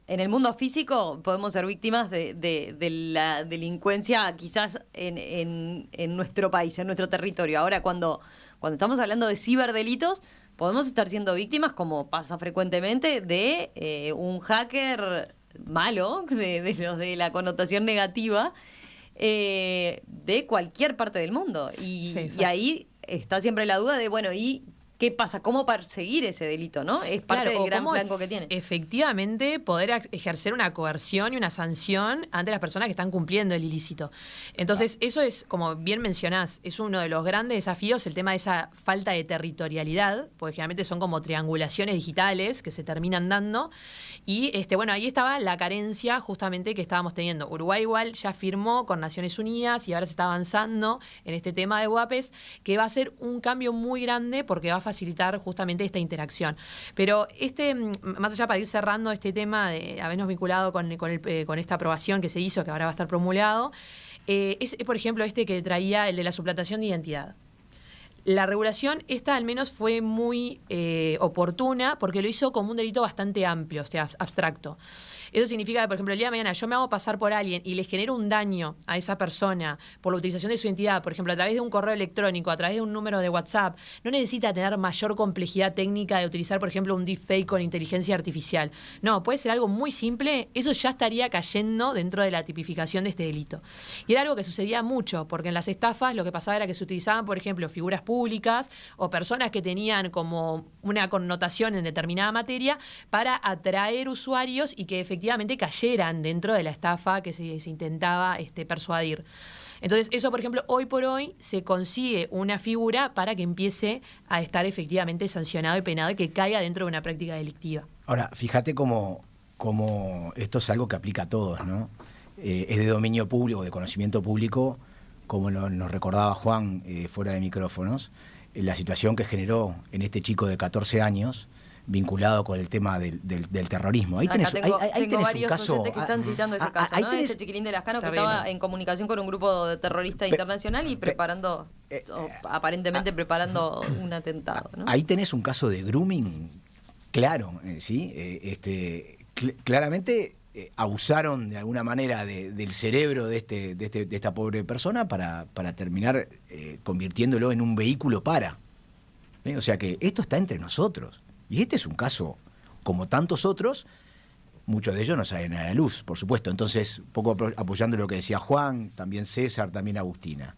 En el mundo físico podemos ser víctimas de la delincuencia quizás en nuestro país, en nuestro territorio. Ahora, cuando estamos hablando de ciberdelitos, podemos estar siendo víctimas, como pasa frecuentemente, de un hacker malo, de los de la connotación negativa, de cualquier parte del mundo. Y ahí está siempre la duda de, ¿y qué pasa? ¿Cómo perseguir ese delito, no? Es parte del gran flanco que tiene. Efectivamente, poder ejercer una coerción y una sanción ante las personas que están cumpliendo el ilícito. Entonces, eso es, como bien mencionás, es uno de los grandes desafíos, el tema de esa falta de territorialidad, porque generalmente son como triangulaciones digitales que se terminan dando. Y ahí estaba la carencia justamente que estábamos teniendo. Uruguay igual ya firmó con Naciones Unidas y ahora se está avanzando en este tema de Budapest, que va a ser un cambio muy grande porque va a facilitar justamente esta interacción. Pero más allá, para ir cerrando este tema de habernos vinculado con esta aprobación que se hizo, que ahora va a estar promulgado, es por ejemplo que traía el de la suplantación de identidad. La regulación, esta al menos fue muy oportuna porque lo hizo como un delito bastante amplio, o sea, abstracto. Eso significa que, por ejemplo, el día de mañana yo me hago pasar por alguien y les genero un daño a esa persona por la utilización de su identidad, por ejemplo, a través de un correo electrónico, a través de un número de WhatsApp, no necesita tener mayor complejidad técnica de utilizar, por ejemplo, un deepfake con inteligencia artificial. No, puede ser algo muy simple, eso ya estaría cayendo dentro de la tipificación de este delito. Y era algo que sucedía mucho, porque en las estafas lo que pasaba era que se utilizaban, por ejemplo, figuras públicas o personas que tenían como una connotación en determinada materia para atraer usuarios y que efectivamente cayeran dentro de la estafa que se intentaba persuadir. Entonces, eso, por ejemplo, hoy por hoy se consigue una figura para que empiece a estar efectivamente sancionado y penado y que caiga dentro de una práctica delictiva. Ahora, fíjate cómo esto es algo que aplica a todos, ¿no? Es de dominio público, de conocimiento público, como nos recordaba Juan fuera de micrófonos, la situación que generó en este chico de 14 años, vinculado con el tema del terrorismo. Ahí tenés, tengo varios un caso que están citando ese caso, ¿no? Este chiquilín de Lascano que estaba en comunicación con un grupo de terrorista internacional y preparando, aparentemente preparando un atentado, ¿no? Ahí tenés un caso de grooming claro, ¿sí? Claramente abusaron de alguna manera del cerebro de esta pobre persona para terminar convirtiéndolo en un vehículo para. ¿Sí? O sea que esto está entre nosotros. Y este es un caso, como tantos otros, muchos de ellos no salen a la luz, por supuesto. Entonces, un poco apoyando lo que decía Juan, también César, también Agustina.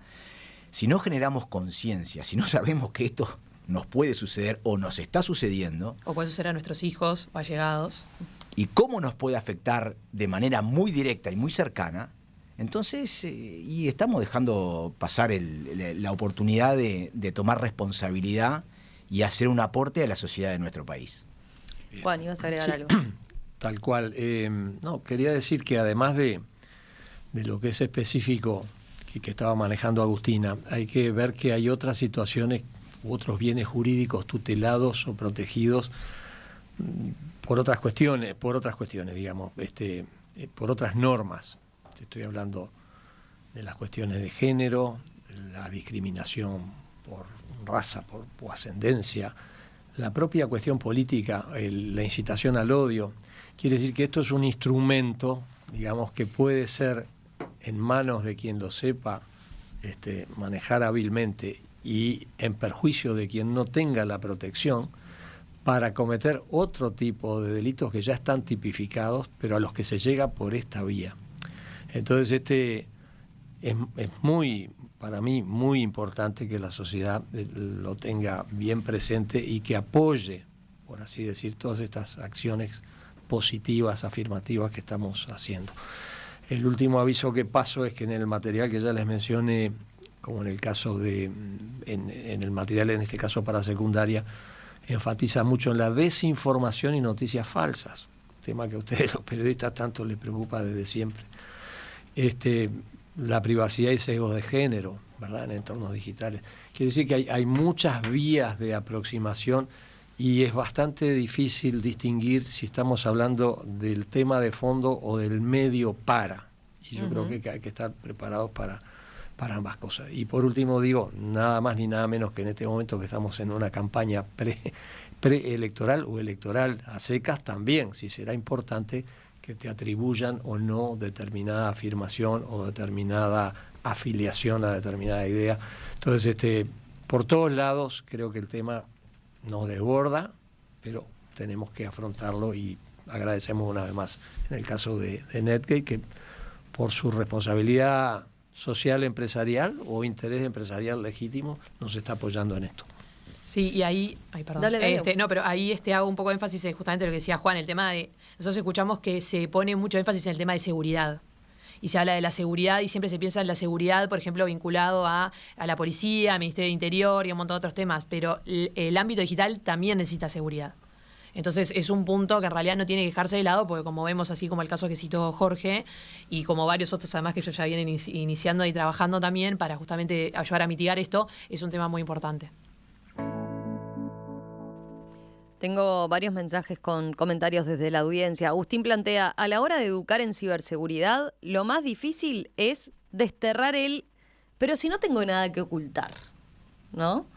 Si no generamos conciencia, si no sabemos que esto nos puede suceder o nos está sucediendo... O puede suceder a nuestros hijos o allegados. Y cómo nos puede afectar de manera muy directa y muy cercana, entonces y estamos dejando pasar la oportunidad de tomar responsabilidad y hacer un aporte a la sociedad de nuestro país. Juan, ¿ibas a agregar algo? Tal cual. No, quería decir que además de lo que es específico que estaba manejando Agustina, hay que ver que hay otras situaciones, otros bienes jurídicos tutelados o protegidos por otras cuestiones, digamos, por otras normas. Te estoy hablando de las cuestiones de género, la discriminación por raza, por ascendencia, la propia cuestión política, la incitación al odio. Quiere decir que esto es un instrumento, digamos, que puede ser en manos de quien lo sepa manejar hábilmente y en perjuicio de quien no tenga la protección para cometer otro tipo de delitos que ya están tipificados, pero a los que se llega por esta vía. Entonces es muy, para mí, muy importante que la sociedad lo tenga bien presente y que apoye, por así decir, todas estas acciones positivas, afirmativas que estamos haciendo. El último aviso que paso es que en el material que ya les mencioné, como en el caso en el material, en este caso para secundaria, enfatiza mucho en la desinformación y noticias falsas, tema que a ustedes los periodistas tanto les preocupa desde siempre. La privacidad y sesgos de género, ¿verdad?, en entornos digitales. Quiere decir que hay muchas vías de aproximación y es bastante difícil distinguir si estamos hablando del tema de fondo o del medio para. Y yo creo que hay que estar preparados para ambas cosas. Y por último digo, nada más ni nada menos que en este momento que estamos en una campaña preelectoral o electoral a secas, también si será importante que te atribuyan o no determinada afirmación o determinada afiliación a determinada idea. Entonces, por todos lados creo que el tema nos desborda, pero tenemos que afrontarlo y agradecemos una vez más en el caso de Netgate que por su responsabilidad social empresarial o interés empresarial legítimo nos está apoyando en esto. Sí, y ahí, perdón. Dale. No, pero ahí hago un poco de énfasis en justamente lo que decía Juan, el tema de, nosotros escuchamos que se pone mucho énfasis en el tema de seguridad. Y se habla de la seguridad y siempre se piensa en la seguridad, por ejemplo, vinculado a la policía, al Ministerio del Interior y un montón de otros temas, pero el ámbito digital también necesita seguridad. Entonces es un punto que en realidad no tiene que dejarse de lado, porque como vemos, así como el caso que citó Jorge, y como varios otros además que ellos ya vienen iniciando y trabajando también para justamente ayudar a mitigar esto, es un tema muy importante. Tengo varios mensajes con comentarios desde la audiencia. Agustín plantea, a la hora de educar en ciberseguridad, lo más difícil es desterrar pero si no tengo nada que ocultar, ¿no?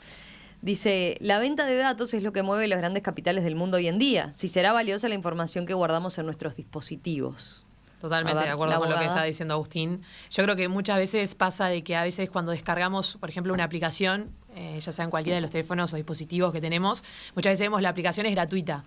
Dice, la venta de datos es lo que mueve los grandes capitales del mundo hoy en día. Si será valiosa la información que guardamos en nuestros dispositivos. Totalmente de acuerdo con lo que está diciendo Agustín. Yo creo que muchas veces pasa de que a veces cuando descargamos, por ejemplo, una aplicación, ya sea en cualquiera de los teléfonos o dispositivos que tenemos, muchas veces vemos la aplicación es gratuita.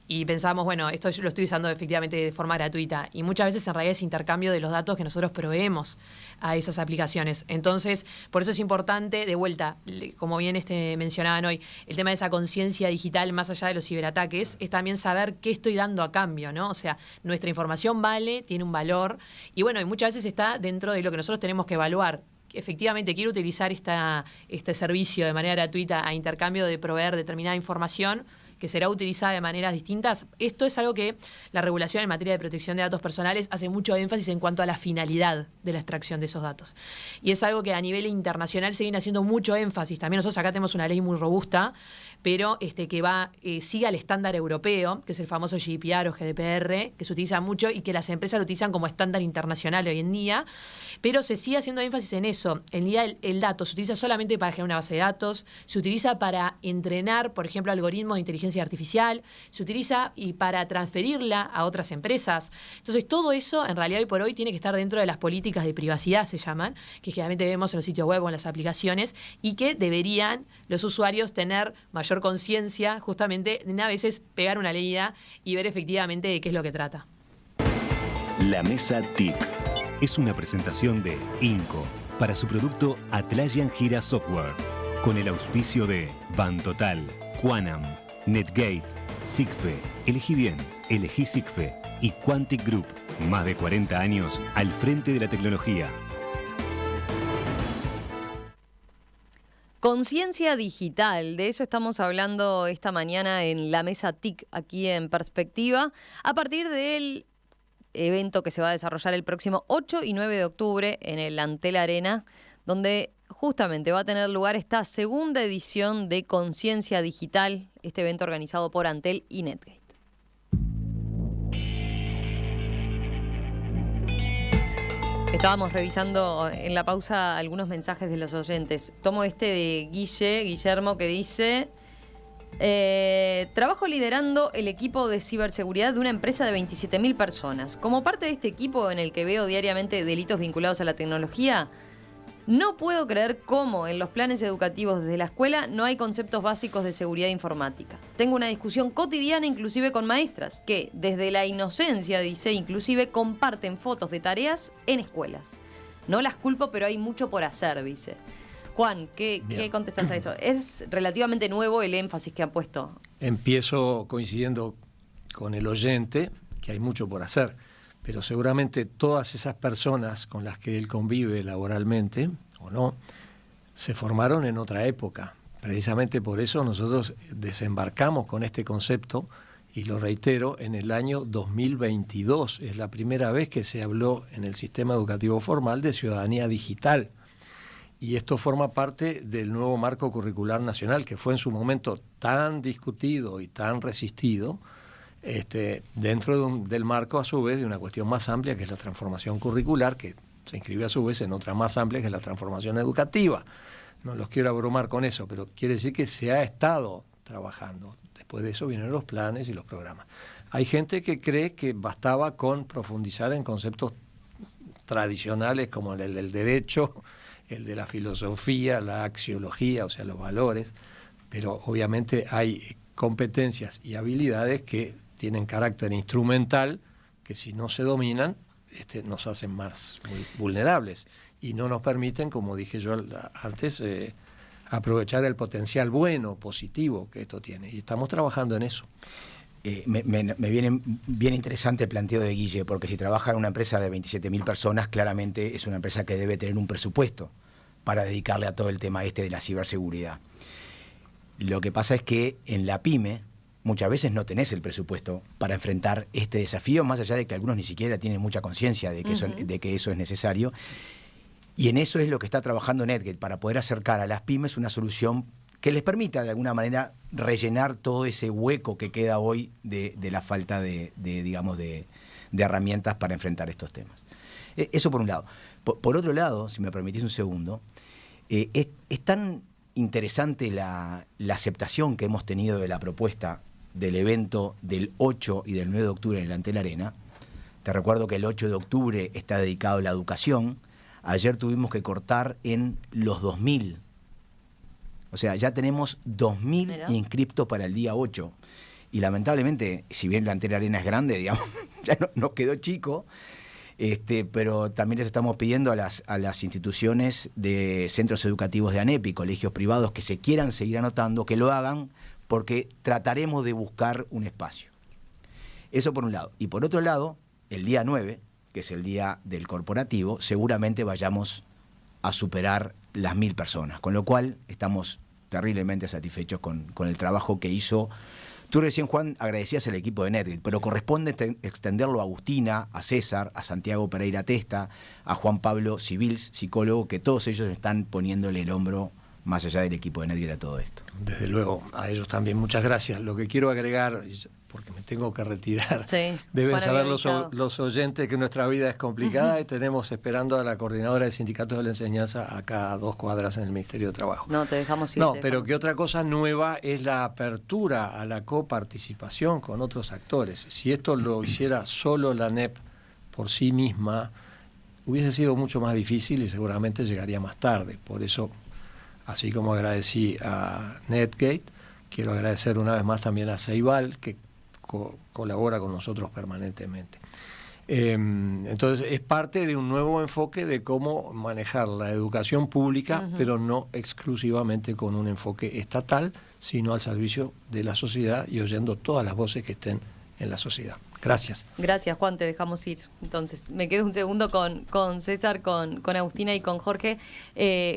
Y pensamos, bueno, esto yo lo estoy usando efectivamente de forma gratuita. Y muchas veces en realidad es intercambio de los datos que nosotros proveemos a esas aplicaciones. Entonces, por eso es importante, de vuelta, como bien mencionaban hoy, el tema de esa conciencia digital más allá de los ciberataques, es también saber qué estoy dando a cambio, ¿no? O sea, nuestra información vale, tiene un valor. Y bueno, y muchas veces está dentro de lo que nosotros tenemos que evaluar. Efectivamente, quiero utilizar este servicio de manera gratuita a intercambio de proveer determinada información que será utilizada de maneras distintas. Esto es algo que la regulación en materia de protección de datos personales hace mucho énfasis en cuanto a la finalidad de la extracción de esos datos. Y es algo que a nivel internacional se viene haciendo mucho énfasis. También nosotros acá tenemos una ley muy robusta, pero que siga el estándar europeo, que es el famoso GDPR o GDPR, que se utiliza mucho y que las empresas lo utilizan como estándar internacional hoy en día, pero se sigue haciendo énfasis en eso. El dato se utiliza solamente para generar una base de datos, se utiliza para entrenar, por ejemplo, algoritmos de inteligencia artificial, se utiliza y para transferirla a otras empresas. Entonces, todo eso, en realidad, hoy por hoy, tiene que estar dentro de las políticas de privacidad, se llaman, que generalmente vemos en los sitios web o en las aplicaciones, y que deberían los usuarios tener mayor conciencia, justamente, de a veces pegar una leída y ver efectivamente de qué es lo que trata. La Mesa TIC es una presentación de INCO para su producto Atlassian Gira Software, con el auspicio de Bantotal, Quanam, Netgate, SIGFE, Elegí Bien, Elegí SIGFE y Quantic Group. Más de 40 años al frente de la tecnología. Conciencia digital, de eso estamos hablando esta mañana en la Mesa TIC, aquí en Perspectiva, a partir del evento que se va a desarrollar el próximo 8 y 9 de octubre en el Antel Arena, donde justamente va a tener lugar esta segunda edición de Conciencia Digital, este evento organizado por Antel y Netgate. Estábamos revisando en la pausa algunos mensajes de los oyentes. Tomo este de Guillermo, que dice: trabajo liderando el equipo de ciberseguridad de una empresa de 27.000 personas. Como parte de este equipo en el que veo diariamente delitos vinculados a la tecnología, no puedo creer cómo en los planes educativos desde la escuela no hay conceptos básicos de seguridad informática. Tengo una discusión cotidiana inclusive con maestras que, desde la inocencia, dice, inclusive comparten fotos de tareas en escuelas. No las culpo, pero hay mucho por hacer, dice. Juan, ¿qué contestas a esto? ¿Es relativamente nuevo el énfasis que han puesto? Empiezo coincidiendo con el oyente, que hay mucho por hacer. Pero seguramente todas esas personas con las que él convive laboralmente, o no, se formaron en otra época. Precisamente por eso nosotros desembarcamos con este concepto, y lo reitero, en el año 2022. Es la primera vez que se habló en el sistema educativo formal de ciudadanía digital. Y esto forma parte del nuevo marco curricular nacional, que fue en su momento tan discutido y tan resistido, dentro del marco, a su vez, de una cuestión más amplia, que es la transformación curricular, que se inscribe a su vez en otra más amplia, que es la transformación educativa. No los quiero abrumar con eso, pero quiere decir que se ha estado trabajando. Después de eso vienen los planes y los programas. Hay gente que cree que bastaba con profundizar en conceptos tradicionales como el del derecho, el de la filosofía, la axiología, o sea, los valores, pero obviamente hay competencias y habilidades que tienen carácter instrumental, que si no se dominan, nos hacen más vulnerables y no nos permiten, como dije yo antes, aprovechar el potencial bueno, positivo que esto tiene. Y estamos trabajando en eso. Me viene bien interesante el planteo de Guille, porque si trabaja en una empresa de 27.000 personas, claramente es una empresa que debe tener un presupuesto para dedicarle a todo el tema de la ciberseguridad. Lo que pasa es que en la pyme muchas veces no tenés el presupuesto para enfrentar este desafío, más allá de que algunos ni siquiera tienen mucha conciencia de que eso es necesario. Y en eso es lo que está trabajando Netgate, para poder acercar a las pymes una solución que les permita de alguna manera rellenar todo ese hueco que queda hoy de la falta de herramientas para enfrentar estos temas. Eso por un lado. Por otro lado, si me permitís un segundo, es tan interesante la aceptación que hemos tenido de la propuesta del evento del 8 y del 9 de octubre en el Antel Arena. Te recuerdo que el 8 de octubre está dedicado a la educación. Ayer tuvimos que cortar en los 2.000. O sea, ya tenemos 2.000 inscriptos para el día 8. Y lamentablemente, si bien la Antel Arena es grande, digamos, ya nos quedó chico, pero también les estamos pidiendo a las instituciones de centros educativos de ANEP y colegios privados que se quieran seguir anotando, que lo hagan, porque trataremos de buscar un espacio. Eso por un lado. Y por otro lado, el día 9, que es el día del corporativo, seguramente vayamos a superar las 1.000 personas, con lo cual estamos terriblemente satisfechos con el trabajo que hizo. Tú recién, Juan, agradecías al equipo de NetGate, pero corresponde extenderlo a Agustina, a César, a Santiago Pereira Testa, a Juan Pablo Civils, psicólogo, que todos ellos están poniéndole el hombro más allá del equipo de NetGate a todo esto. Desde luego, a ellos también muchas gracias. Lo que quiero agregar, porque me tengo que retirar, deben saber los oyentes que nuestra vida es complicada y tenemos esperando a la coordinadora de sindicatos de la enseñanza acá a 2 cuadras en el Ministerio de Trabajo. No, te dejamos ir. No, pero que otra cosa nueva es la apertura a la coparticipación con otros actores. Si esto lo hiciera solo la ANEP por sí misma, hubiese sido mucho más difícil y seguramente llegaría más tarde. Por eso, así como agradecí a NetGate, quiero agradecer una vez más también a Ceibal, que colabora con nosotros permanentemente. Entonces, es parte de un nuevo enfoque de cómo manejar la educación pública, pero no exclusivamente con un enfoque estatal, sino al servicio de la sociedad y oyendo todas las voces que estén en la sociedad. Gracias. Gracias, Juan, te dejamos ir. Entonces, me quedo un segundo con César, con Agustina y con Jorge.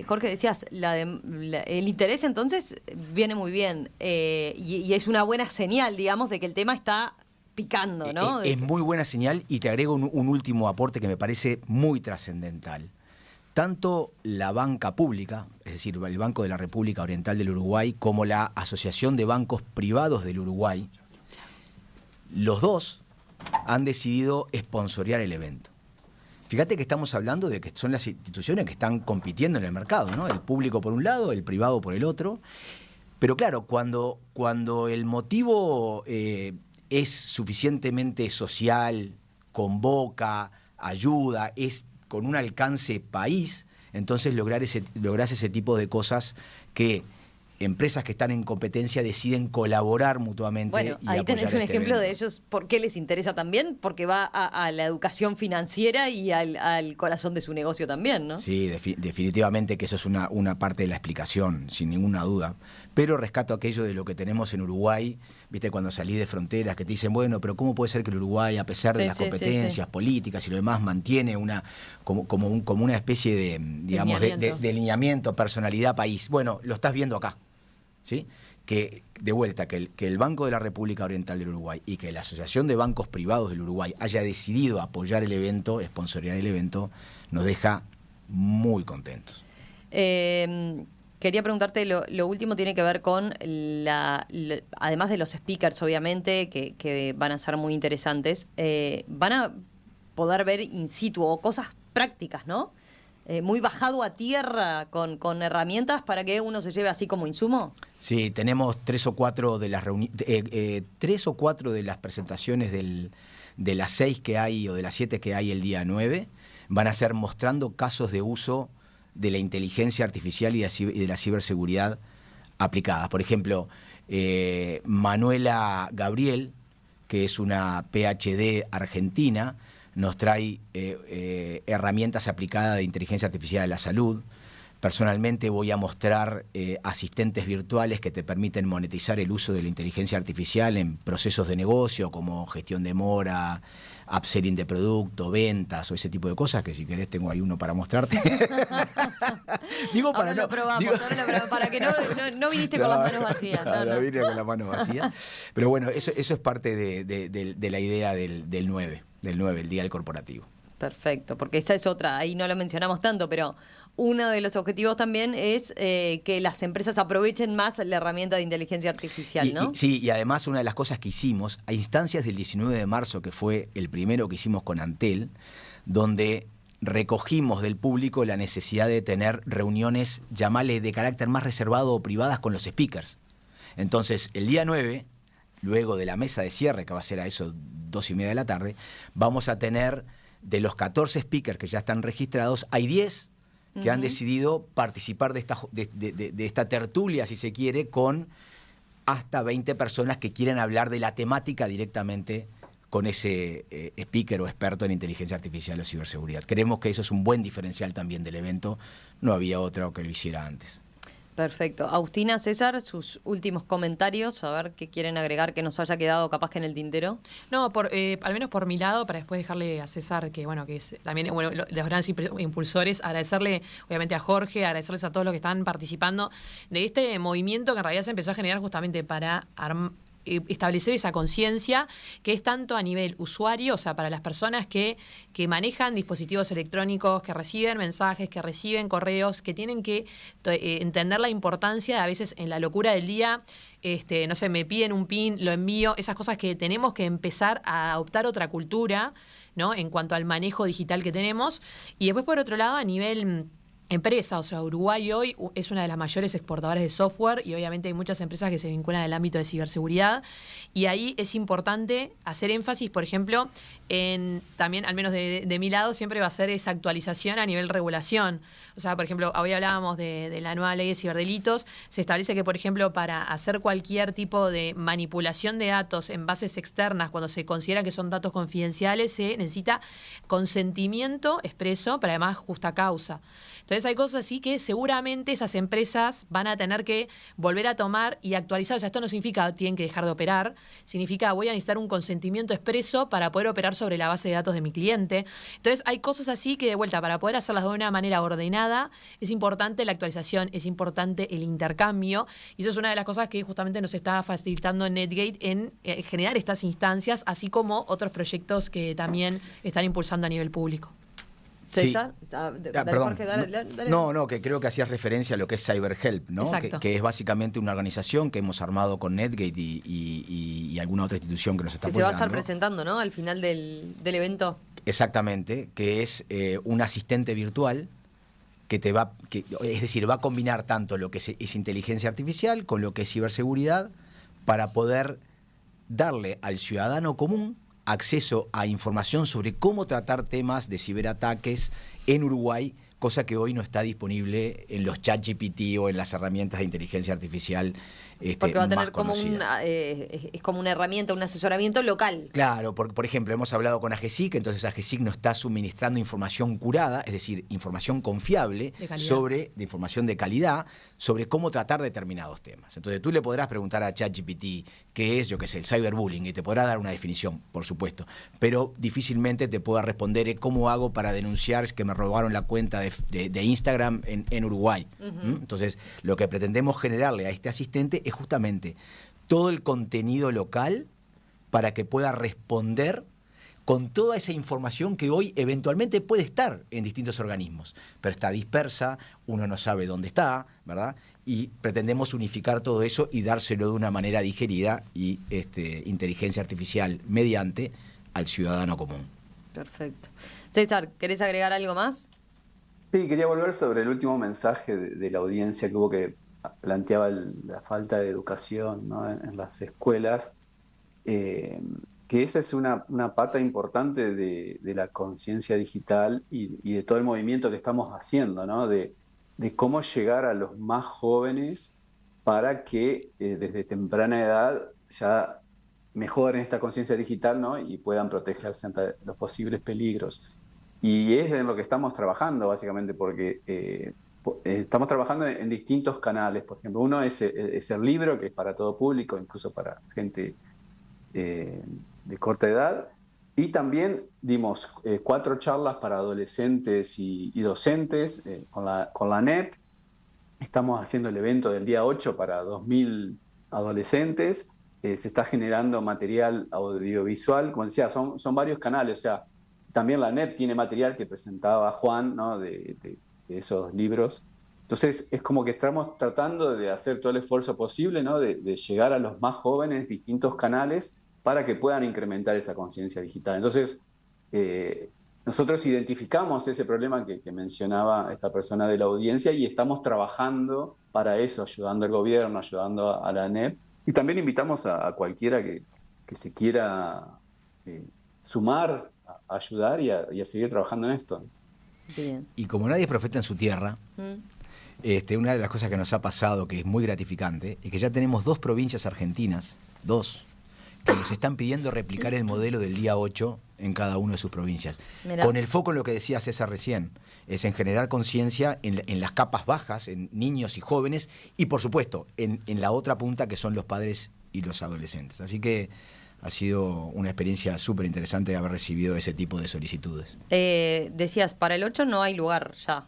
Jorge, decías, el interés entonces viene muy bien y es una buena señal, digamos, de que el tema está picando, ¿no? Es muy buena señal y te agrego un último aporte que me parece muy trascendental. Tanto la banca pública, es decir, el Banco de la República Oriental del Uruguay, como la Asociación de Bancos Privados del Uruguay, los dos han decidido sponsorear el evento. Fíjate que estamos hablando de que son las instituciones que están compitiendo en el mercado, ¿no? El público por un lado, el privado por el otro. Pero claro, cuando el motivo es suficientemente social, convoca, ayuda, es con un alcance país, entonces lográs ese tipo de cosas que empresas que están en competencia deciden colaborar mutuamente. Bueno, ahí tenés un ejemplo de ellos. ¿Por qué les interesa también? Porque va a la educación financiera y al corazón de su negocio también, ¿no? Sí, definitivamente que eso es una parte de la explicación, sin ninguna duda. Pero rescato aquello de lo que tenemos en Uruguay, viste, cuando salís de fronteras, que te dicen, bueno, pero ¿cómo puede ser que el Uruguay, a pesar de las competencias políticas y lo demás, mantiene como una especie de, digamos, de lineamiento, personalidad, país? Bueno, lo estás viendo acá. ¿Sí? Que, de vuelta, que el Banco de la República Oriental del Uruguay y que la Asociación de Bancos Privados del Uruguay haya decidido apoyar el evento, sponsorear el evento, nos deja muy contentos. Quería preguntarte, lo último tiene que ver con, además de los speakers, obviamente, que van a ser muy interesantes, van a poder ver in situ o cosas prácticas, ¿no? Muy bajado a tierra con herramientas para que uno se lleve así como insumo. Sí, tenemos 3 o 4 de las 3 o 4 de las presentaciones de las 6 que hay o de las 7 que hay el día 9 van a ser mostrando casos de uso de la inteligencia artificial y de la ciberseguridad aplicadas. Por ejemplo, Manuela Gabriel, que es una PhD argentina, nos trae herramientas aplicadas de inteligencia artificial a la salud. Personalmente voy a mostrar asistentes virtuales que te permiten monetizar el uso de la inteligencia artificial en procesos de negocio como gestión de mora, upselling de producto, ventas o ese tipo de cosas, que si querés tengo ahí uno para mostrarte. Digo para ahora no, lo probamos, digo, para que no viniste con las manos vacías. No vine con las manos vacías. Pero bueno, eso es parte de la idea del 9, el día del corporativo. Perfecto, porque esa es otra, ahí no lo mencionamos tanto, pero uno de los objetivos también es que las empresas aprovechen más la herramienta de inteligencia artificial, ¿no? Y además una de las cosas que hicimos, a instancias del 19 de marzo, que fue el primero que hicimos con Antel, donde recogimos del público la necesidad de tener reuniones, llamale de carácter más reservado o privadas con los speakers. Entonces, el día 9, luego de la mesa de cierre, que va a ser a eso 2:30 de la tarde, vamos a tener, de los 14 speakers que ya están registrados, hay 10 que han decidido participar de esta tertulia, si se quiere, con hasta 20 personas que quieren hablar de la temática directamente con ese speaker o experto en inteligencia artificial o ciberseguridad. Creemos que eso es un buen diferencial también del evento. No había otro que lo hiciera antes. Perfecto. Agustina, César, sus últimos comentarios, a ver qué quieren agregar que nos haya quedado capaz que en el tintero. No, al menos por mi lado, para después dejarle a César, que bueno, que es también los grandes impulsores, agradecerle obviamente a Jorge, agradecerles a todos los que están participando de este movimiento que en realidad se empezó a generar justamente para establecer esa conciencia que es tanto a nivel usuario, o sea, para las personas que manejan dispositivos electrónicos, que reciben mensajes, que reciben correos, que tienen que entender la importancia de a veces en la locura del día, no sé, me piden un PIN, lo envío, esas cosas que tenemos que empezar a adoptar otra cultura, ¿no? En cuanto al manejo digital que tenemos. Y después, por otro lado, a nivel empresa, o sea, Uruguay hoy es una de las mayores exportadoras de software y obviamente hay muchas empresas que se vinculan al ámbito de ciberseguridad y ahí es importante hacer énfasis, por ejemplo, también, al menos de mi lado, siempre va a ser esa actualización a nivel regulación. O sea, por ejemplo, hoy hablábamos de la nueva ley de ciberdelitos, se establece que, por ejemplo, para hacer cualquier tipo de manipulación de datos en bases externas, cuando se considera que son datos confidenciales, se necesita consentimiento expreso, pero además justa causa. Entonces hay cosas así que seguramente esas empresas van a tener que volver a tomar y actualizar. O sea, esto no significa tienen que dejar de operar, significa voy a necesitar un consentimiento expreso para poder operar sobre la base de datos de mi cliente. Entonces hay cosas así que, de vuelta, para poder hacerlas de una manera ordenada, es importante la actualización, es importante el intercambio, y eso es una de las cosas que justamente nos está facilitando Netgate en generar estas instancias, así como otros proyectos que también están impulsando a nivel público. César, sí. dale, Perdón. Jorge, dale. No, que creo que hacías referencia a lo que es CyberHelp, ¿no? Que es básicamente una organización que hemos armado con Netgate y alguna otra institución que nos está apoyando. Se va a estar presentando, ¿no? Al final del evento. Exactamente, que es un asistente virtual es decir, va a combinar tanto lo que es inteligencia artificial con lo que es ciberseguridad para poder darle al ciudadano común acceso a información sobre cómo tratar temas de ciberataques en Uruguay, cosa que hoy no está disponible en los ChatGPT o en las herramientas de inteligencia artificial porque va a tener como es como una herramienta, un asesoramiento local. Claro, por ejemplo, hemos hablado con AGESIC, entonces AGESIC nos está suministrando información curada, es decir, información confiable de información de calidad sobre cómo tratar determinados temas. Entonces tú le podrás preguntar a ChatGPT qué es, yo qué sé, el cyberbullying, y te podrá dar una definición, por supuesto, pero difícilmente te pueda responder cómo hago para denunciar que me robaron la cuenta de Instagram en Uruguay. Entonces, lo que pretendemos generarle a este asistente es justamente todo el contenido local para que pueda responder con toda esa información que hoy eventualmente puede estar en distintos organismos, pero está dispersa, uno no sabe dónde está, ¿verdad? Y pretendemos unificar todo eso y dárselo de una manera digerida y inteligencia artificial mediante al ciudadano común. Perfecto. César, ¿querés agregar algo más? Sí, quería volver sobre el último mensaje de la audiencia que hubo, que planteaba la falta de educación, ¿no? en las escuelas, que esa es una pata importante de la conciencia digital y de todo el movimiento que estamos haciendo, ¿no? de cómo llegar a los más jóvenes para que desde temprana edad ya mejoren esta conciencia digital, ¿no? Y puedan protegerse ante los posibles peligros. Y es en lo que estamos trabajando, básicamente, porque estamos trabajando en distintos canales. Por ejemplo, uno es el libro, que es para todo público, incluso para gente de corta edad. Y también dimos 4 charlas para adolescentes y docentes con la NEP. Estamos haciendo el evento del día 8 para 2.000 adolescentes. Se está generando material audiovisual. Como decía, son varios canales. O sea, también la NEP tiene material que presentaba Juan, ¿no? de esos libros. Entonces, es como que estamos tratando de hacer todo el esfuerzo posible, ¿no? de llegar a los más jóvenes, distintos canales, para que puedan incrementar esa conciencia digital. Entonces, nosotros identificamos ese problema que mencionaba esta persona de la audiencia y estamos trabajando para eso, ayudando al gobierno, ayudando a la ANEP. Y también invitamos a cualquiera que se quiera sumar, a ayudar y a seguir trabajando en esto. Bien. Y como nadie es profeta en su tierra, una de las cosas que nos ha pasado, que es muy gratificante, es que ya tenemos 2 provincias argentinas, 2, que nos están pidiendo replicar el modelo del día 8 en cada una de sus provincias. Mirá. Con el foco en lo que decía César recién, es en generar conciencia en las capas bajas, en niños y jóvenes, y por supuesto, en la otra punta que son los padres y los adolescentes. Así que ha sido una experiencia súper interesante haber recibido ese tipo de solicitudes. Decías, para el 8 no hay lugar ya.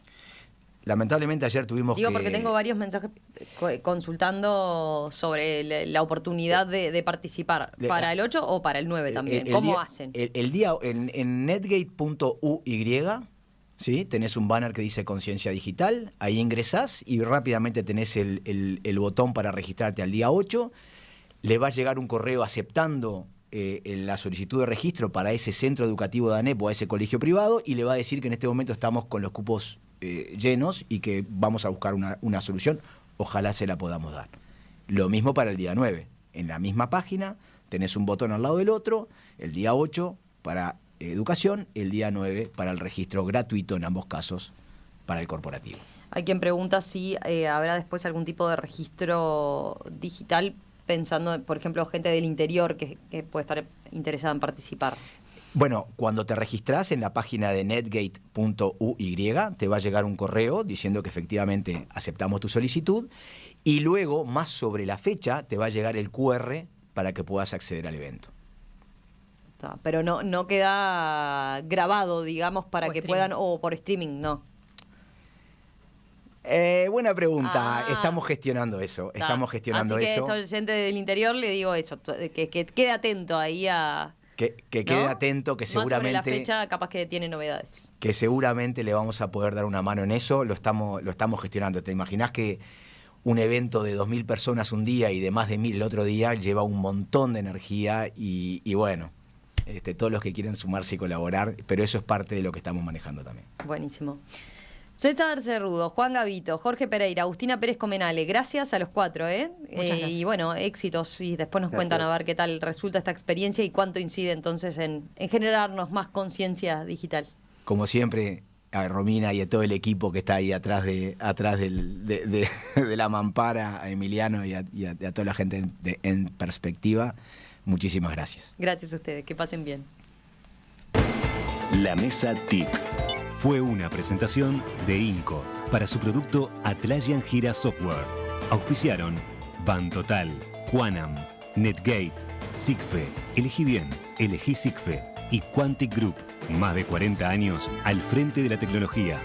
Lamentablemente ayer tuvimos Digo, porque tengo varios mensajes consultando sobre la oportunidad de participar. ¿Para el 8 o para el 9 también? ¿Cómo hacen? El día en netgate.uy, ¿sí? Tenés un banner que dice Conciencia Digital, ahí ingresás y rápidamente tenés el botón para registrarte al día 8. Le va a llegar un correo aceptando la solicitud de registro para ese centro educativo de ANEP o a ese colegio privado y le va a decir que en este momento estamos con los cupos llenos y que vamos a buscar una solución. Ojalá se la podamos dar. Lo mismo para el día 9. En la misma página tenés un botón al lado del otro, el día 8 para educación, el día 9 para el registro gratuito en ambos casos para el corporativo. Hay quien pregunta si habrá después algún tipo de registro digital, pensando, por ejemplo, gente del interior que puede estar interesada en participar. Bueno, cuando te registrás en la página de netgate.uy, te va a llegar un correo diciendo que efectivamente aceptamos tu solicitud y luego, más sobre la fecha, te va a llegar el QR para que puedas acceder al evento. Pero no queda grabado, digamos, para que puedan, o por streaming, no. Buena pregunta. Estamos gestionando eso. Así que a esta gente del interior le digo eso, que quede atento ahí a... Que quede atento, que seguramente... Más sobre la fecha, capaz que tiene novedades. Que seguramente le vamos a poder dar una mano en eso. Lo estamos gestionando. ¿Te imaginás que un evento de 2.000 personas un día y de más de 1.000 el otro día lleva un montón de energía y bueno, todos los que quieren sumarse y colaborar, pero eso es parte de lo que estamos manejando también. Buenísimo. César Cerrudo, Juan Gavito, Jorge Pereira, Agustina Pérez Comenale, gracias a los 4, Muchas gracias. Y bueno, éxitos, y después nos cuentan a ver qué tal resulta esta experiencia y cuánto incide entonces en generarnos más conciencia digital. Como siempre, a Romina y a todo el equipo que está ahí atrás de la mampara, a Emiliano y a toda la gente en perspectiva, muchísimas gracias. Gracias a ustedes, que pasen bien. La Mesa TIC fue una presentación de INCO para su producto Atlassian Gira Software. Auspiciaron Bantotal, Quanam, Netgate, Sigfe, Elegí Bien, Elegí Sigfe y Quantic Group. Más de 40 años al frente de la tecnología.